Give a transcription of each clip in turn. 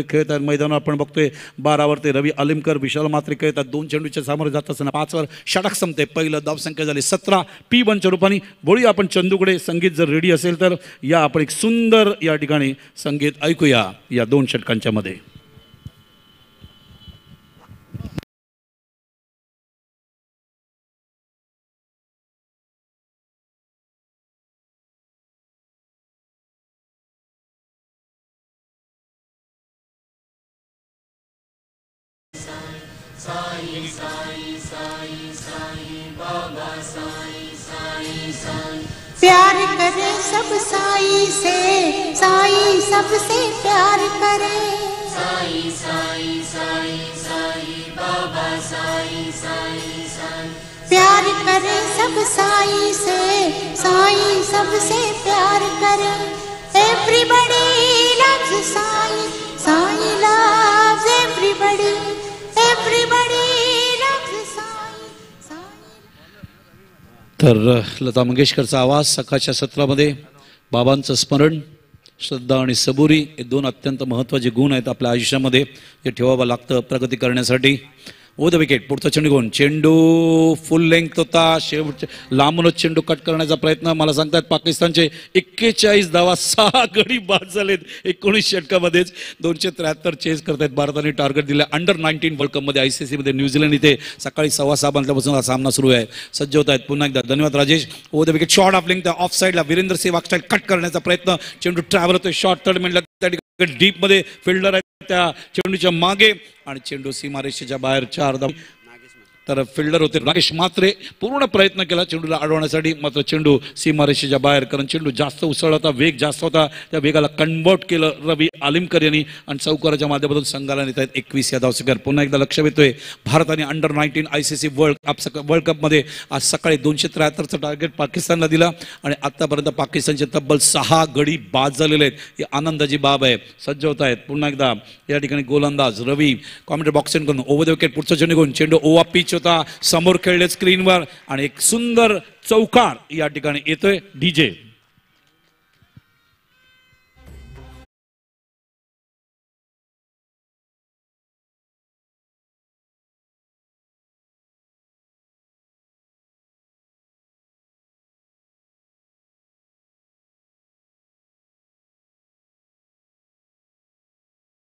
खेळतात मैदानावर आपण बघतोय 12वरती रवी अलिमकर विशाल मात्रे खेळतात 2 चेंडूच्या सामोरे जात असताना 5वर षटक संपते पहिलं धावसंख्या झाली 17 P1च्या रूपाने बोलूया आपण चंदूकडे संगीत जर रेडी असेल तर या आपण एक सुंदर या ठिकाणी संगीत ऐकूया या 2 षटकांच्या मध्ये साई साई साई साई बाबा साई साई साई प्यार करे सब साई से साई सबसे प्यार करे साई साई साई साई बाबा साई साई साई प्यार करे सब साई से साई सबसे प्यार करे everybody loves Sai Sai loves everybody तर लता मंगेशकरचा आवाज सकाळच्या सत्रामध्ये बाबांचं स्मरण श्रद्धा आणि सबुरी हे 2 अत्यंत महत्त्वाचे गुण आहेत आपल्या आयुष्यामध्ये हे ठेवावं लागतं प्रगती करण्यासाठी ओ द विकेट पुढचा चेंडू घेऊन चेंडू फुल लेंथ होता शेवट लांबूनच चेंडू कट करण्याचा प्रयत्न मला सांगतात पाकिस्तानचे 41 धावा 6 गडी बाद झालेत 19 षटकामध्येच 273 चेस करतायत भारताने टार्गेट दिलं अंडर-19 वर्ल्ड कपमध्ये ICC मध्ये न्यूझीलंड इथे सकाळी 6:15 वाजल्यापासून हा सामना सुरू आहे सज्ज होत आहेत पुन्हा एकदा धन्यवाद Rajesh over the wicket short of length ऑफ साईडला वीरेंद्र सेहवाग स्टाईल कट करण्याचा प्रयत्न चेंडू ट्रॅव्हल होतोय शॉर्ट थर्ड मिनिटला त्या ठिकाणी डीप मध्ये फिल्डर आहे त्या चेंडूच्या मागे आणि चेंडू सीमारेषेच्या बाहेर 4 धावा तर फिल्डर होते राकेश मात्रे पूर्ण प्रयत्न केला चेंडूला अडवण्यासाठी मात्र चेंडू सीमारेषेच्या बाहेर कारण चेंडू जास्त उसळ होता वेग जास्त होता त्या वेगाला कन्वर्ट केलं रवी अलिमकर यांनी आणि चौकाराच्या माध्यमातून संघाला नेत आहेत 21 या धावसंख्येवर पुन्हा एकदा लक्ष वेधतोय भारताने अंडर-19 ICC वर्ल्ड कपमध्ये आज सकाळी 273चं टार्गेट पाकिस्तानला दिला आणि आतापर्यंत पाकिस्तानचे तब्बल 6 गडी बाद झालेले आहेत ही आनंदाची बाब आहे सज्ज होत आहेत पुन्हा एकदा या ठिकाणी गोलंदाज रवी कॉमेंट्री बॉक्सिंग करून ओव्हर द विकेट पुढचं चेंडू घेऊन चेंडू ओव्हर पिच होता समोर खेळले स्क्रीनवर आणि एक सुंदर चौकार या ठिकाणी येतोय डीजे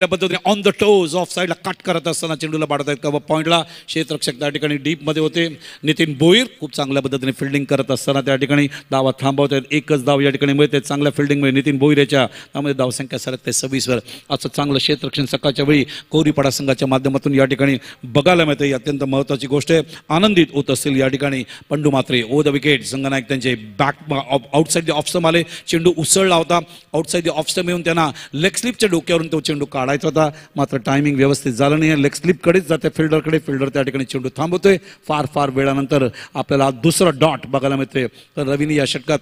पद्धतीने ऑन द टोज ऑफ साईडला कट करत असताना चेंडूला पाडत आहेत का पॉईंटला क्षेत्ररक्षक त्या ठिकाणी डीपमध्ये होते नितीन भोईर खूप चांगल्या पद्धतीने फिल्डिंग करत असताना त्या ठिकाणी धावा थांबवत आहेत एकच धाव या ठिकाणी मिळते चांगल्या फिल्डिंगमध्ये नितीन भोईर याच्या त्यामध्ये धावसंख्या सरकते 26वर असं चांगलं क्षेत्ररक्षण सकाळच्या वेळी कोरीपाडा संघाच्या माध्यमातून या ठिकाणी बघायला मिळते ही अत्यंत महत्त्वाची गोष्ट आहे आनंदित होत असतील या ठिकाणी पंडू मात्रे ओ द विकेट संघनायक त्यांचे back outside the off stump आले चेंडू उसळला होता आउटसाईड द ऑफ स्टंप येऊन त्यांना लेग स्लिपच्या डोक्यावरून तो चेंडू काढायचा होता मात्र टायमिंग व्यवस्थित झालं नाही लेग स्लिप कडेच जाते फिल्डरकडे फिल्डर त्या ठिकाणी चेंडू थांबवतोय फार वेळानंतर आपल्याला दुसरा डॉट बघायला मिळते तर रवीने या षटकात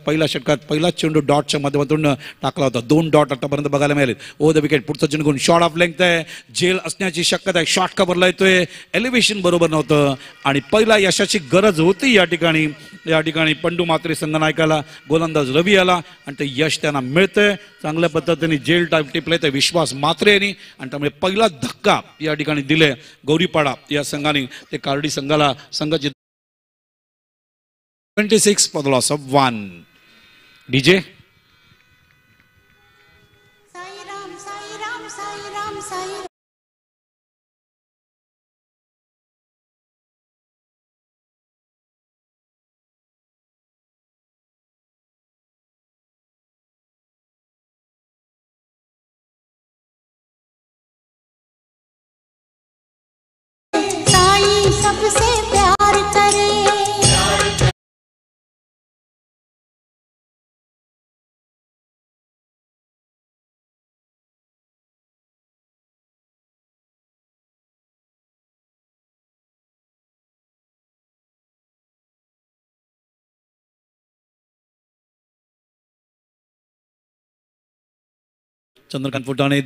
पहिला चेंडू डॉटच्या माध्यमातून टाकला होता 2 डॉट आतापर्यंत बघायला मिळाले ओ द विकेट पुढचा चेंडू घेऊन शॉट ऑफ लेंथ आहे जेल असण्याची शक्यता आहे शॉट कव्हरला येतोय एलिव्हेशन बरोबर नव्हतं आणि पहिला यशाची गरज होती या ठिकाणी पंडू मात्रे संघनायकाला गोलंदाज रवी आला आणि ते यश त्यांना मिळतंय चांगल्या पद्धतीने जेल टाईप टिपले ते विश्वास मात्रे यांनी आणि त्यामुळे पहिला धक्का या ठिकाणी दिले गौरीपाडा या संघाने ते कार्डी संघाला संघाची 26 for the loss of 1 DJ सबसे प्यार करे चंद्रकांत फुटाणे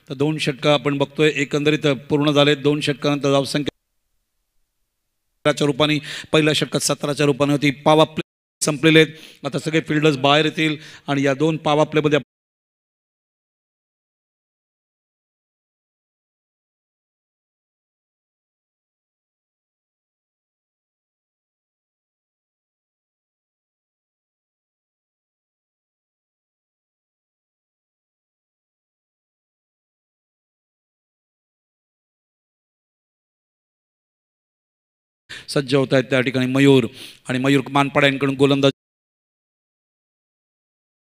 तर 2 षटक आपण बघतोय एकंदरीत पूर्ण झाले 2 षटकानंतर धावसंख्येच्या रूपाने पहिल्या षटकात 17च्या रूपाने होती पावा प्ले संपलेले आता सगळे फिल्डर्स बाहेर येतील आणि या 2 पावा प्लेमध्ये सज्ज होत आहेत त्या ठिकाणी मयूर आणि मयूर मानपाड्यांकडून गोलंदाज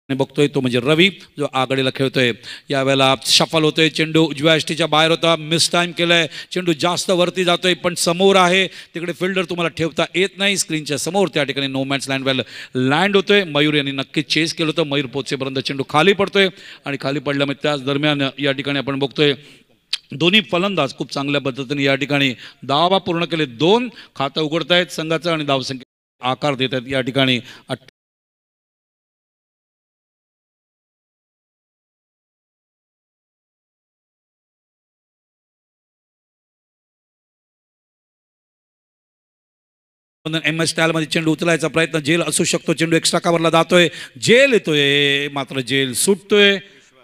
बघतोय तो म्हणजे रवी जो आघाडीला खेळतोय. यावेळेला शफल होतोय, चेंडू उजव्या यष्टीच्या बाहेर होता, मिस टाइम केलाय, चेंडू जास्त वरती जातोय पण समोर आहे, तिकडे फिल्डर तुम्हाला ठेवता येत नाही. स्क्रीनच्या समोर त्या ठिकाणी नो मॅच लँड लँड होतोय. मयूर यांनी नक्कीच चेस केलं होतं. मयूर पोचेपर्यंत चेंडू खाली पडतोय आणि खाली पडल्यामुळे त्याच दरम्यान या ठिकाणी आपण बघतोय दोन्ही फलंदाज खूप चांगल्या पद्धतीने या ठिकाणी धावा पूर्ण केले. 2 खातं उघडतायत संघाचं आणि धावसंख्या आकार देत आहेत या ठिकाणी. MS स्टाईलमध्ये चेंडू उचलायचा प्रयत्न, जेल असू शकतो, चेंडू एक्स्ट्रा कव्हरला जातोय, जेल येतोय मात्र जेल सुटतोय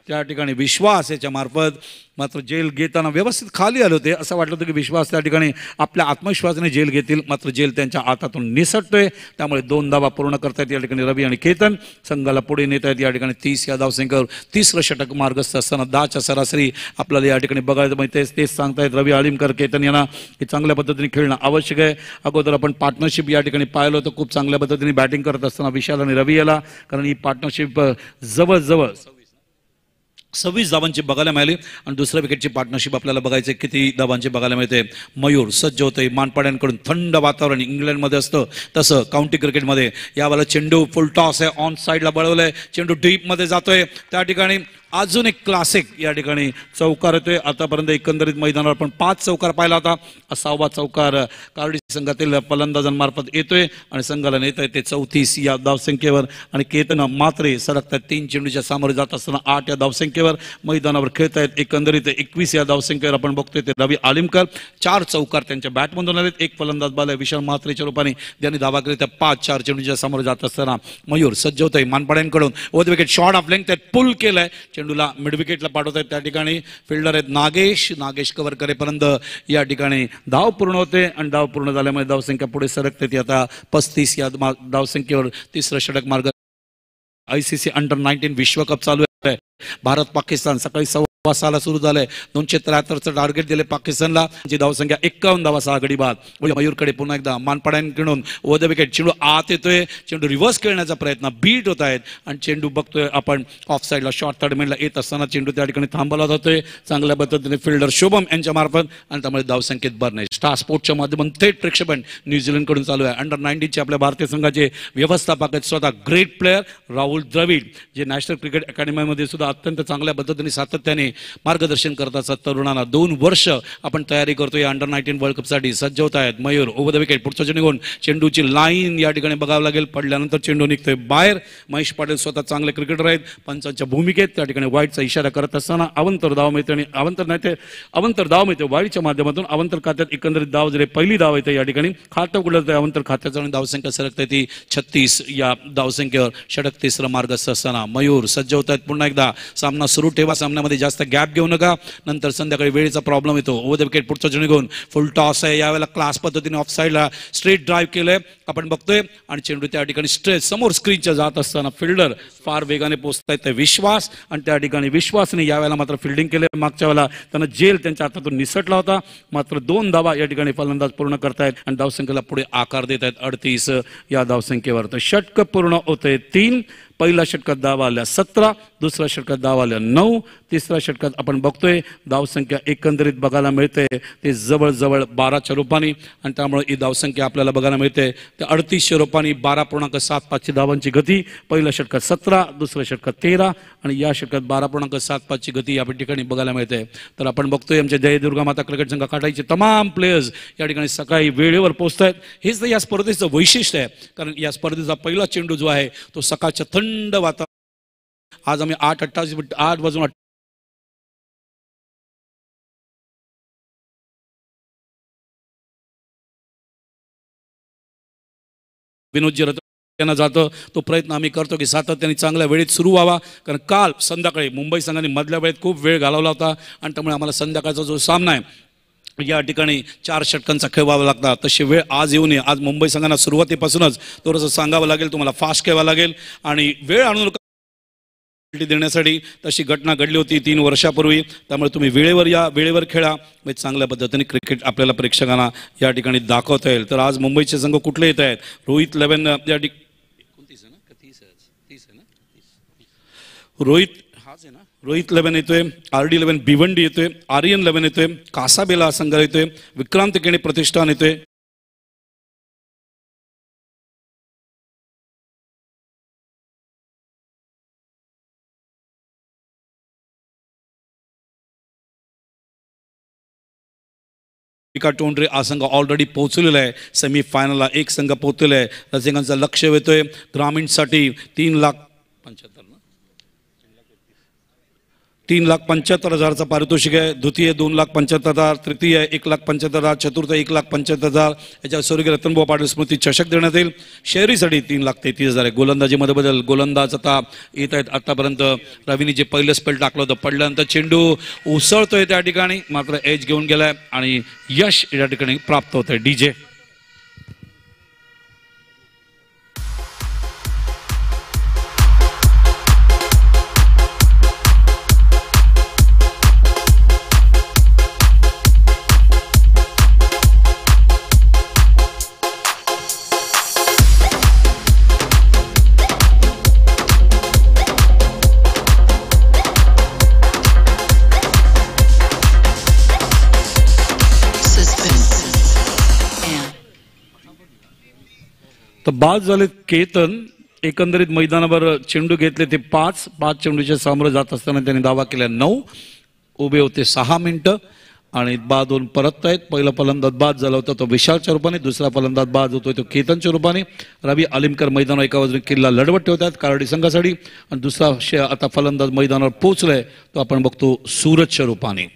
त्या ठिकाणी. विश्वास याच्या मार्फत मात्र जेल घेताना व्यवस्थित खाली आले होते, असं वाटलं होतं की विश्वास त्या ठिकाणी आपल्या आत्मविश्वासाने जेल घेतील, मात्र जेल त्यांच्या हातातून निसटतोय. त्यामुळे 2 धावा पूर्ण करतायत या ठिकाणी रवी आणि केतन. संघाला पुढे नेत आहेत या ठिकाणी 30 या धावसंख्येवर. 30रं षटक मार्गस्थ असताना 10च्या सरासरी आपल्याला या ठिकाणी बघायला मिळते. तेच सांगतायत रवी आळीमकर, केतन यांना की चांगल्या पद्धतीने खेळणं आवश्यक आहे. अगोदर आपण पार्टनरशिप या ठिकाणी पाहिलं होतं, खूप चांगल्या पद्धतीने बॅटिंग करत असताना विशाल आणि रवी याला, कारण ही पार्टनरशिप जवळजवळ 26 धावांची बघायला मिळाली. आणि दुसऱ्या विकेटची पार्टनरशिप आपल्याला बघायचे किती धावांची बघायला मिळते. मयूर सज्ज होते, मानपाड्यांकडून थंड वातावरण इंग्लंडमध्ये असतं तसं काउंटी क्रिकेटमध्ये. यावेळेला चेंडू फुल टॉस आहे, ऑन साईडला बळवलंय, चेंडू डीपमध्ये जातोय त्या ठिकाणी. अजून एक क्लासिक या ठिकाणी चौकार येतोय. आतापर्यंत एकंदरीत मैदानावर आपण 5 चौकार पाहिला होता, 6वा चौकार कार्डी संघातील फलंदाजांमार्फत येतोय आणि संघाला नेत आहे ते 34 या धावसंख्येवर. आणि केतन मात्रे सरकतात 3 चेंडूच्या सामोरे जात असताना 8 या धावसंख्येवर मैदानावर खेळत आहेत. एकंदरीत 21 या धावसंख्येवर आपण बघतोय ते रवी आलिमकर. 4 चौकार त्यांच्या बॅटमधून आलेत. एक फलंदाज बाल आहे विशाल म्हात्रेच्या रूपाने, ज्यांनी धावा केली त्या 5-4 चेंडूच्या सामोरे जात असताना मयूर सज्ज होतोय मानपाड्यांकडून. Over wicket short of length pull केलाय, चेंडूला मिड विकेटला पाठवत आहेत त्या ठिकाणी. फिल्डर आहेत नागेश कव्हर करेपर्यंत या ठिकाणी धाव पूर्ण होते आणि धाव पूर्ण झाल्यामुळे धावसंख्या पुढे सरकते ती आता 35 या धावसंख्येवर. 3रं षटक मार्ग. ICC अंडर-19 विश्वकप चालू आहे. भारत पाकिस्तान सकाळी 6:15 सुरू झालंय. 273चं टार्गेट दिले पाकिस्तानला. जी धावसंख्या 51 धावा आघाडी बाद. मयूरकडे पुन्हा एकदा मानपाड्यांकडून ओव्हर द विकेट चेंडू आत येतोय, चेंडू रिव्हर्स खेळण्याचा प्रयत्न, बीट होत आहेत आणि चेंडू बघतोय आपण ऑफ साईडला शॉर्ट थर्डमॅनला येत असताना चेंडू त्या ठिकाणी थांबवला जातोय चांगल्या पद्धतीने फिल्डर शुभम यांच्या मार्फत आणि त्यामुळे धावसंख्येत भर नाही. स्टार स्पोर्ट्सच्या माध्यमातून थेट प्रक्षेपण न्यूझीलंडकडून चालू आहे. अंडर-19चे आपल्या भारतीय संघाचे व्यवस्थापक आहेत स्वतः ग्रेट प्लेअर राहुल द्रविड, जे नॅशनल क्रिकेट अकॅडमीमध्ये सुद्धा अत्यंत चांगल्या पद्धतीने सातत्याने मार्गदर्शन करत असतात तरुणांना. 2 वर्ष आपण तयारी करतो या अंडर-19 वर्ल्ड कपसाठी. सज्ज होत आहेत मयूर. ओव्हर द विकेट पुढचा चेंडू घेऊन चेंडूची लाईन या ठिकाणी बघावं लागेल, पडल्यानंतर चेंडू निघतोय बाहेर. महेश पाटील स्वतः चांगले क्रिकेटर आहेत, पंचांच्या भूमिकेत त्या ठिकाणी वाईटचा इशारा करत असताना अवंतर धाव मिळते आणि अवंतर धाव मिळते वाईटच्या माध्यमातून. अवंतर खात्यात एकंदरीत धाव जरी पहिली धाव येते या ठिकाणी. खातं उघडलं अवंतर खात्याचं आणि धावसंख्या सरकते ती 36 या धावसंख्येवर. षटक 3रं मार्गस्थ असताना मयूर सज्ज होत आहेत. पुन्हा एकदा सामना सुरू ठेवा, सामन्यामध्ये जास्त गॅप घेऊ नका, नंतर संध्याकाळी वेळेचा प्रॉब्लेम येतो. ओव्हर द विकेट पुढचा चेंडू घेऊन फुल टॉस आहे. यावेळेला क्लास पद्धतीने ऑफ साईडला स्ट्रेट ड्राईव्ह केलंय आपण बघतोय आणि चेंडू त्या ठिकाणी स्ट्रेट समोर स्क्रीनच्या जात असताना फिल्डर फार वेगाने पोहोचतायत ते विश्वास आणि त्या ठिकाणी विश्वासने यावेळेला मात्र फिल्डिंग केले. मागच्या वेळेला त्यांना जेल त्यांच्या हातातून निसटला होता, मात्र 2 धावा या ठिकाणी फलंदाज पूर्ण करतायत आणि धावसंख्येला पुढे आकार देत आहेत 38 या धावसंख्येवर. तर षटक पूर्ण होते 3. पहिल्या षटकात धावा आल्या 17, दुसऱ्या षटकात धावा आल्या 9, तिसऱ्या षटकात आपण बघतोय धावसंख्या एकंदरीत बघायला मिळते ते जवळजवळ 12च्या रूपाने आणि त्यामुळे ही धावसंख्या आपल्याला बघायला मिळते ते 38 रूपाने. 12.75 धावांची गती. पहिल्या षटकात 17, दुसऱ्या षटकात 13 आणि या षटकात 12.75 गती या ठिकाणी बघायला मिळते. तर आपण बघतोय आमच्या जय दुर्गा माता क्रिकेट संघ काठाईचे तमाम प्लेयर्स या ठिकाणी सकाळी वेळेवर पोहोचत आहेत. हेच तर या स्पर्धेचं वैशिष्ट्य आहे, कारण या स्पर्धेचा पहिला चेंडू जो आहे तो सकाळच्या थंड वातावरण. आज आम्ही 8 वाजून विनोदजी रथ जातो तो प्रयत्न आम्ही करतो की सातत्याने चांगल्या वेळेत सुरू व्हावा, कारण काल संध्याकाळी मुंबई संघाने मधल्या वेळेत खूप वेळ घालवला होता आणि त्यामुळे आम्हाला संध्याकाळचा जो सामना आहे या ठिकाणी 4 षटकांचा खेळ व्हावा लागला. तशी वेळ आज येऊ नये. आज मुंबई संघांना सुरुवातीपासूनच थोडंसं सांगावं लागेल, तुम्हाला फास्ट खेळावं लागेल आणि वेळ आणू नका. देण्यासाठी तशी घटना घडली होती 3 वर्षापूर्वी. त्यामुळे तुम्ही वेळेवर या, वेळेवर खेळा, म्हणजे चांगल्या पद्धतीने क्रिकेट आपल्याला प्रेक्षकांना या ठिकाणी दाखवता येईल. तर आज मुंबईचे संघ कुठले येत आहेत? रोहित 11 या ठिकाणी रोहित 11 येतोय, RD 11 भिवंडी येतोय, आर्यन 11 येतोय, कासाबेला संघ येतोय, विक्रांत केणे प्रतिष्ठान येतोय, टोंडरे हा संघ ऑलरेडी पोहोचलेला आहे सेमीफायनलला. एक संघ पोहोचलेला आहे. रसिकांचा लक्ष येतोय ग्रामीणसाठी 3,75,000चा पारितोषिक आहे. द्वितीय 2,75,000, तृतीय 1,75,000, चतुर्थ 1,75,000. याच्या स्वर्गीय रतनभाऊ पाटील स्मृती चषक देण्यात येईल. शहरीसाठी 3,33,000 आहे. गोलंदाजीमध्ये बदल, गोलंदाज आता येत आहेत. आतापर्यंत रवीने जे पहिलं स्पेल टाकलं होतं, पडल्यानंतर चेंडू उसळतोय त्या ठिकाणी, मात्र एज घेऊन गेलाय आणि यश या ठिकाणी प्राप्त होत आहे. DJ तर बाद झाले केतन. एकंदरीत मैदानावर चेंडू घेतले ते 5 चेंडूच्या सामोरं जात असताना त्यांनी धावा केल्या 9. उभे होते 6 मिनिटं आणि बाद होऊन परत आहेत. पहिला फलंदाज बाद झाला होता तो विशालच्या रूपाने, दुसरा फलंदाज बाद होतोय तो केतनच्या रूपाने. रवी अलिमकर मैदानावर एका बाजूने किल्ला लढवत ठेवतात कारडी संघासाठी आणि दुसरा आता फलंदाज मैदानावर पोहोचलाय तो आपण बघतो सूरजच्या रूपाने.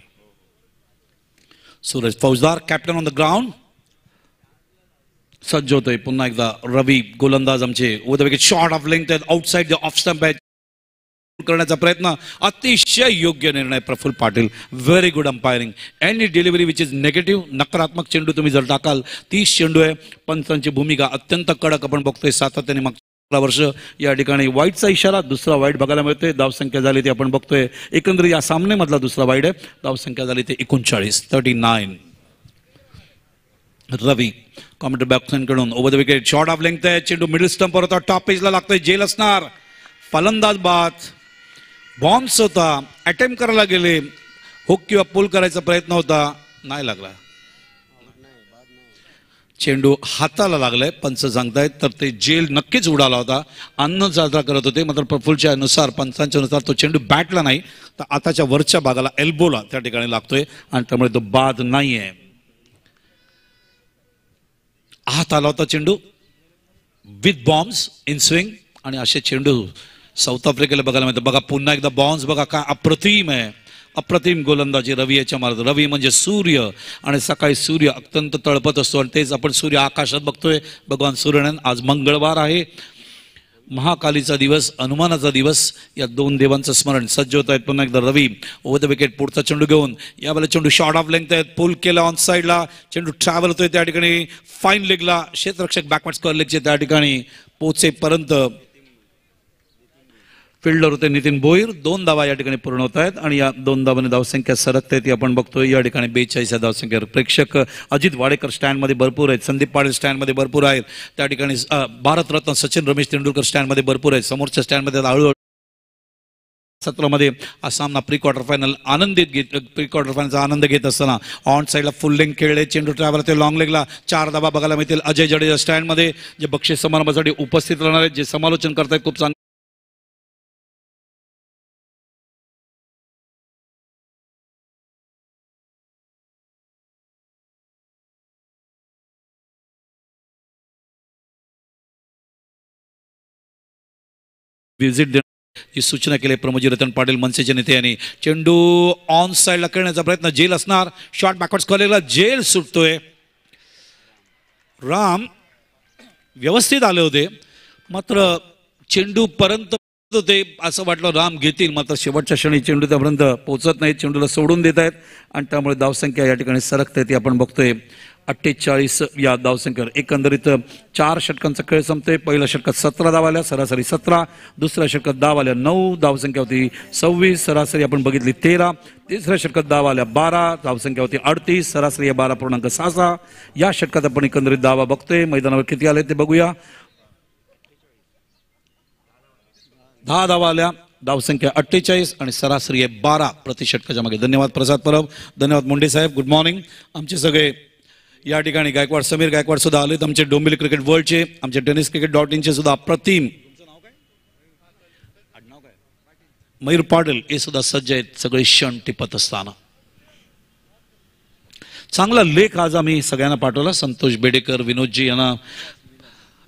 सूरज फौजदार कॅप्टन ऑन द ग्राउंड सज्ज होतोय. पुन्हा एकदा रवी गोलंदाज आमचे with wicket short of length outside the off stump करण्याचा प्रयत्न. अतिशय योग्य निर्णय Praful Patil. Very good umpiring. Any delivery which is negative, नकारात्मक चेंडू तुम्ही जर टाकाल 30 चेंडू आहे. पंचांची भूमिका अत्यंत कडक आपण बघतोय सातत्याने मागच्या वर्ष. या ठिकाणी वाईटचा इशारा, दुसरा वाईट बघायला मिळतोय. धावसंख्या झाली ती आपण बघतोय एकंदरीत या सामन्यामधला दुसरा वाईट आहे. धावसंख्या झाली ते 39. रवी कॉमेंटर बॅट्समॅनकडून over the wicket short of length आहे. चेंडू मिडल स्टंपवर होता, टॉप पेजला लागतोय, जेल असणार. फलंदाज बाद. बॉम्ब्स होता, अटेम्प्ट करायला गेले, हुक किंवा पुल करायचा प्रयत्न होता, नाही लागला. चेंडू हाताला लागलाय पंच सांगतायत, तर ते जेल नक्कीच उडाला होता. अन्न साजरा करत होते, मात्र प्रफुल्लच्या नुसार पंचांच्या नुसार तो चेंडू बॅटला नाही तर आताच्या वरच्या भागाला एल्बोला त्या ठिकाणी लागतोय आणि त्यामुळे तो बाद नाहीये. हात आला होता चेंडू विथ बॉम्ब्स इन स्विंग आणि असे चेंडू साऊथ आफ्रिकेला बघायला मिळतं. बघा पुन्हा एकदा बॉम्ब्स बघा काय अप्रतिम आहे. अप्रतिम गोलंदाजी रवी याच्या मार्ग. रवी म्हणजे सूर्य आणि सकाळी सूर्य अत्यंत तळपत असतो आणि तेच आपण सूर्य आकाशात बघतोय. भगवान सूर्यनारायण. आज मंगळवार आहे, महाकालीचा दिवस, हनुमानाचा दिवस. या दोन देवांचं स्मरण. सज्ज होत आहेत पुन्हा एकदा रवी ओव्हर द विकेट. पुढचा चेंडू घेऊन यावेळेला चेंडू शॉर्ट ऑफ लेंथ आहेत, पुल केला ऑन साईडला. चेंडू ट्रॅव्हल होतोय त्या ठिकाणी फाईन लेगला. क्षेत्ररक्षक बॅकवर्ड स्क्वेअर लेगचे त्या ठिकाणी पोचेपर्यंत फिल्डर होते नितीन भोईर. 2 धावा या ठिकाणी पूर्ण होत आहेत आणि या 2 धावांनी धावसंख्या सरकते ती आपण बघतोय. या ठिकाणी 42 धावसंख्या. प्रेक्षक अजित वाडेकर स्टँडमध्ये भरपूर आहेत, संदीप पाटील स्टँडमध्ये भरपूर आहेत त्या ठिकाणी. भारतरत्न सचिन रमेश तेंडुलकर स्टँडमध्ये भरपूर आहेत. समोरच्या स्टँडमध्ये हळूहळू सत्रामध्ये हा सामना pre quarter final pre quarter फायनलचा आनंद घेत असताना ऑन साईडला फुल लेंग खेळले. चेंडू ट्रॅव्हल होते लॉंग लेगला. 4 धावा बघायला मिळतील अजय जडेजा स्टँडमध्ये, जे बक्षीस समारंभासाठी उपस्थित राहणार आहेत, जे समालोचन करतायत खूप चांगलं. विजिट देण्याची सूचना केली प्रमोदजी रतन पाटील मनसेचे नेते यांनी. चेंडू ऑन साईडला खेळण्याचा प्रयत्न, जेल असणार. शॉट बॅकवर्ड स्क्वेअरला जेल सुटतोय. राम व्यवस्थित आले होते, मात्र चेंडू पर्यंत होते असं वाटलं राम घेतील, मात्र शेवटच्या क्षणी चेंडू त्यापर्यंत पोहोचत नाही. चेंडूला सोडून देत आहेत आणि त्यामुळे धावसंख्या या ठिकाणी सरकते ती आपण बघतोय 48 या धावसंख्येवर एकंदरीत 4 षटकांचा खेळ संपते. पहिल्या षटकात 17 धावा आल्या, सरासरी 17. दुसऱ्या षटकात धावा आल्या 9, धावसंख्या होती 26, सरासरी आपण बघितली 13. तिसऱ्या षटकात धावा आल्या 12, धावसंख्या होती 38, सरासरी 12.66. या षटकात आपण एकंदरीत धावा बघतोय. मैदानावर किती आले ते बघूया. 10 धावा आल्या, धावसंख्या 48 आणि सरासरी आहे 12 प्रति षटकाच्या मागे. धन्यवाद प्रसाद परब, धन्यवाद मुंडे साहेब. Good morning. आमचे सगळे या ठिकाणी गायकवाड, समीर गायकवाड सुद्धा आलेत. आमचे डोंबिवली क्रिकेट वर्ल्डचे, आमचे tenniscricket.in सुद्धा अप्रतिम मयूर पाटील हे सुद्धा सज्ज आहेत. सगळे क्षण टिपत असताना चांगला लेख आज आम्ही सगळ्यांना पाठवला. संतोष बेडेकर, विनोदजी यांना,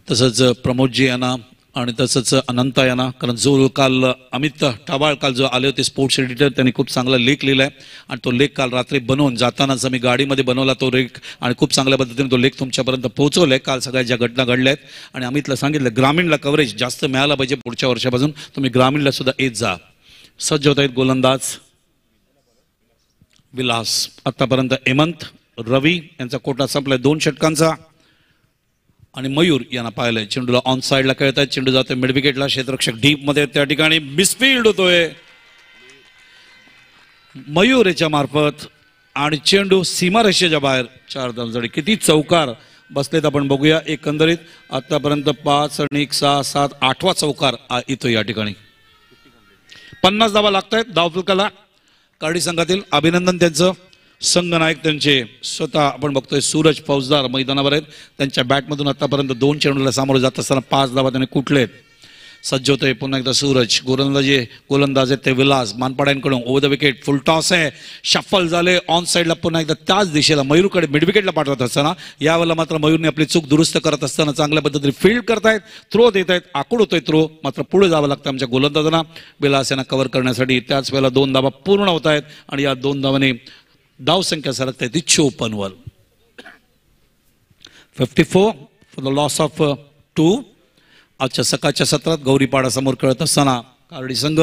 तसंच प्रमोदजी यांना आणि तसंच अनंता यांना. कारण जो काल अमित टाबाळ काल जो आले होते स्पोर्ट्स एडिटर, त्यांनी खूप चांगला लेख लिहिलाय आणि तो लेख काल रात्री बनवून जातानाच आम्ही गाडीमध्ये बनवला तो लेख आणि खूप चांगल्या पद्धतीने तो लेख तुमच्यापर्यंत पोहोचवलाय. काल सगळ्या ज्या घटना घडल्या आहेत आणि अमितला सांगितलं ग्रामीणला कव्हरेज जास्त मिळालं पाहिजे पुढच्या वर्षापासून, तुम्ही ग्रामीणला सुद्धा येत जा. सज्ज होत आहेत गोलंदाज विलास. आतापर्यंत हेमंत, रवी यांचा कोटा संपलाय 2 षटकांचा आणि मयूर यांना पाहिलंय. चेंडूला ऑन साईडला खेळतायत, चेंडू जातोय मिड विकेटला, क्षेत्ररक्षक डीप मध्ये, त्या ठिकाणी मिसफील्ड होतोय मयूर याच्या मार्फत आणि चेंडू सीमारेषेच्या बाहेर. 4 धावजडी, किती चौकार बसलेत आपण बघूया. एकंदरीत आतापर्यंत 5 आणि 1, 6, 7, 8वा चौकार येतो या ठिकाणी. 50 धावा लागतायत धावफलकाला. कार्डी संघातील अभिनंदन त्यांचं. संघनायक त्यांचे स्वतः आपण बघतोय सूरज फौजदार मैदानावर आहेत. त्यांच्या बॅटमधून आतापर्यंत 2 चेंडूला सामोरे जात असताना 5 धावा त्यांनी कुठलेत. सज्ज होतोय पुन्हा एकदा सूरज. गोलंदाज आहेत ते विलास. मानपाड्यांकडून over the wicket, full toss आहे, शफल झाले ऑन साईडला. पुन्हा एकदा त्याच दिशेला मयूरकडे मिड विकेटला पाठवत असताना यावेळेला मात्र मयूरने आपली चूक दुरुस्त करत असताना चांगल्या पद्धतीने फील्ड करतायत, थ्रो देत आहेत, आखूड होतोय थ्रो. मात्र पुढे जावं लागतं आमच्या गोलंदाजांना विलास यांना कव्हर करण्यासाठी. त्याच वेळेला 2 धावा पूर्ण होत आहेत आणि या 2 धावांनी धावसंख्या सरकते ती 54 वर. 54 फॉर द लॉस ऑफ 2. आजच्या सकाळच्या सत्रात गौरीपाडा समोर खेळत असताना कार्डी संघ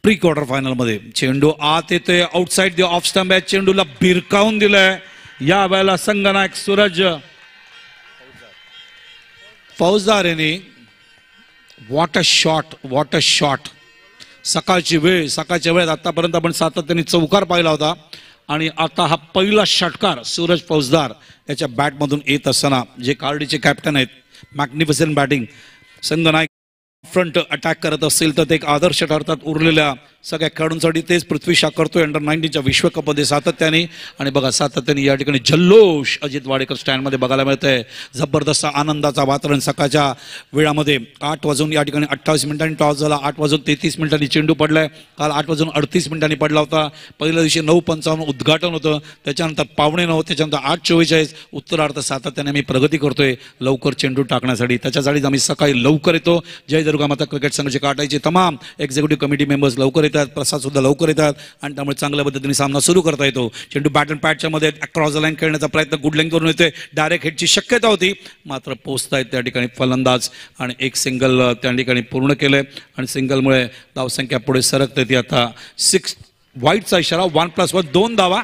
प्री क्वार्टर फायनल मध्ये चेंडू आत येतोय, आउटसाइड द ऑफ स्टंप आहे, चेंडूला भिरकावून दिलाय. या वेळेला संघनायक सूरज फौजदार यांनी व्हॉट अ शॉट. सकाळच्या वेळेत आतापर्यंत आपण सातत्याने चौकार पाहिला होता आणि आता हा पहिला षटकार सूरज फौजदार याच्या बॅटमधून येत असताना जे कार्डीचे कॅप्टन आहेत, मॅग्निफिसंट बॅटिंग. संघनायक फ्रंट अटॅक करत असेल तर ते एक आदर्श ठरतात उरलेल्या सगळ्या खेळाडूंसाठी. तेच पृथ्वी शा करतोय अंडर-19च्या विश्वकपमध्ये सातत्याने. आणि बघा सातत्याने या ठिकाणी जल्लोष अजित वाडेकर स्टँडमध्ये बघायला मिळतंय. जबरदस्त आनंदाचा वातावरण सकाळच्या वेळामध्ये. 8 वाजून या ठिकाणी 28 मिनिटांनी टॉस झाला. 8 वाजून 33 मिनिटांनी चेंडू पडलाय. काल 8 वाजून 38 मिनिटांनी पडला होता. पहिल्या दिवशी 9:55 उद्घाटन होतं, त्याच्यानंतर 9:15, त्याच्यानंतर 8:44. उत्तरार्ध सातत्याने आम्ही प्रगती करतोय लवकर चेंडू टाकण्यासाठी. त्याच्यासाठीच आम्ही सकाळी लवकर येतो. जय दुर्गा माता क्रिकेट संघाचे काटायचे तमाम एक्झिक्युटिव्ह कमिटी मेंबर्स लवकर येतात, प्रसाद सुद्धा लवकर येतात आणि त्यामुळे चांगल्या पद्धतीने सामना सुरू करता येतो. चेंडू बॅट अँड पॅडच्या मध्ये क्रॉस द लाईन खेळण्याचा प्रयत्न गुड लेंथ करून येते. डायरेक्ट हिटची शक्यता होती, मात्र पोहोचतायत त्या ठिकाणी फलंदाज आणि एक सिंगल त्या ठिकाणी पूर्ण केलंय आणि सिंगलमुळे धावसंख्या पुढे सरकते ती आता 6. व्हाईटचा इशारा 1+1 2 धावा.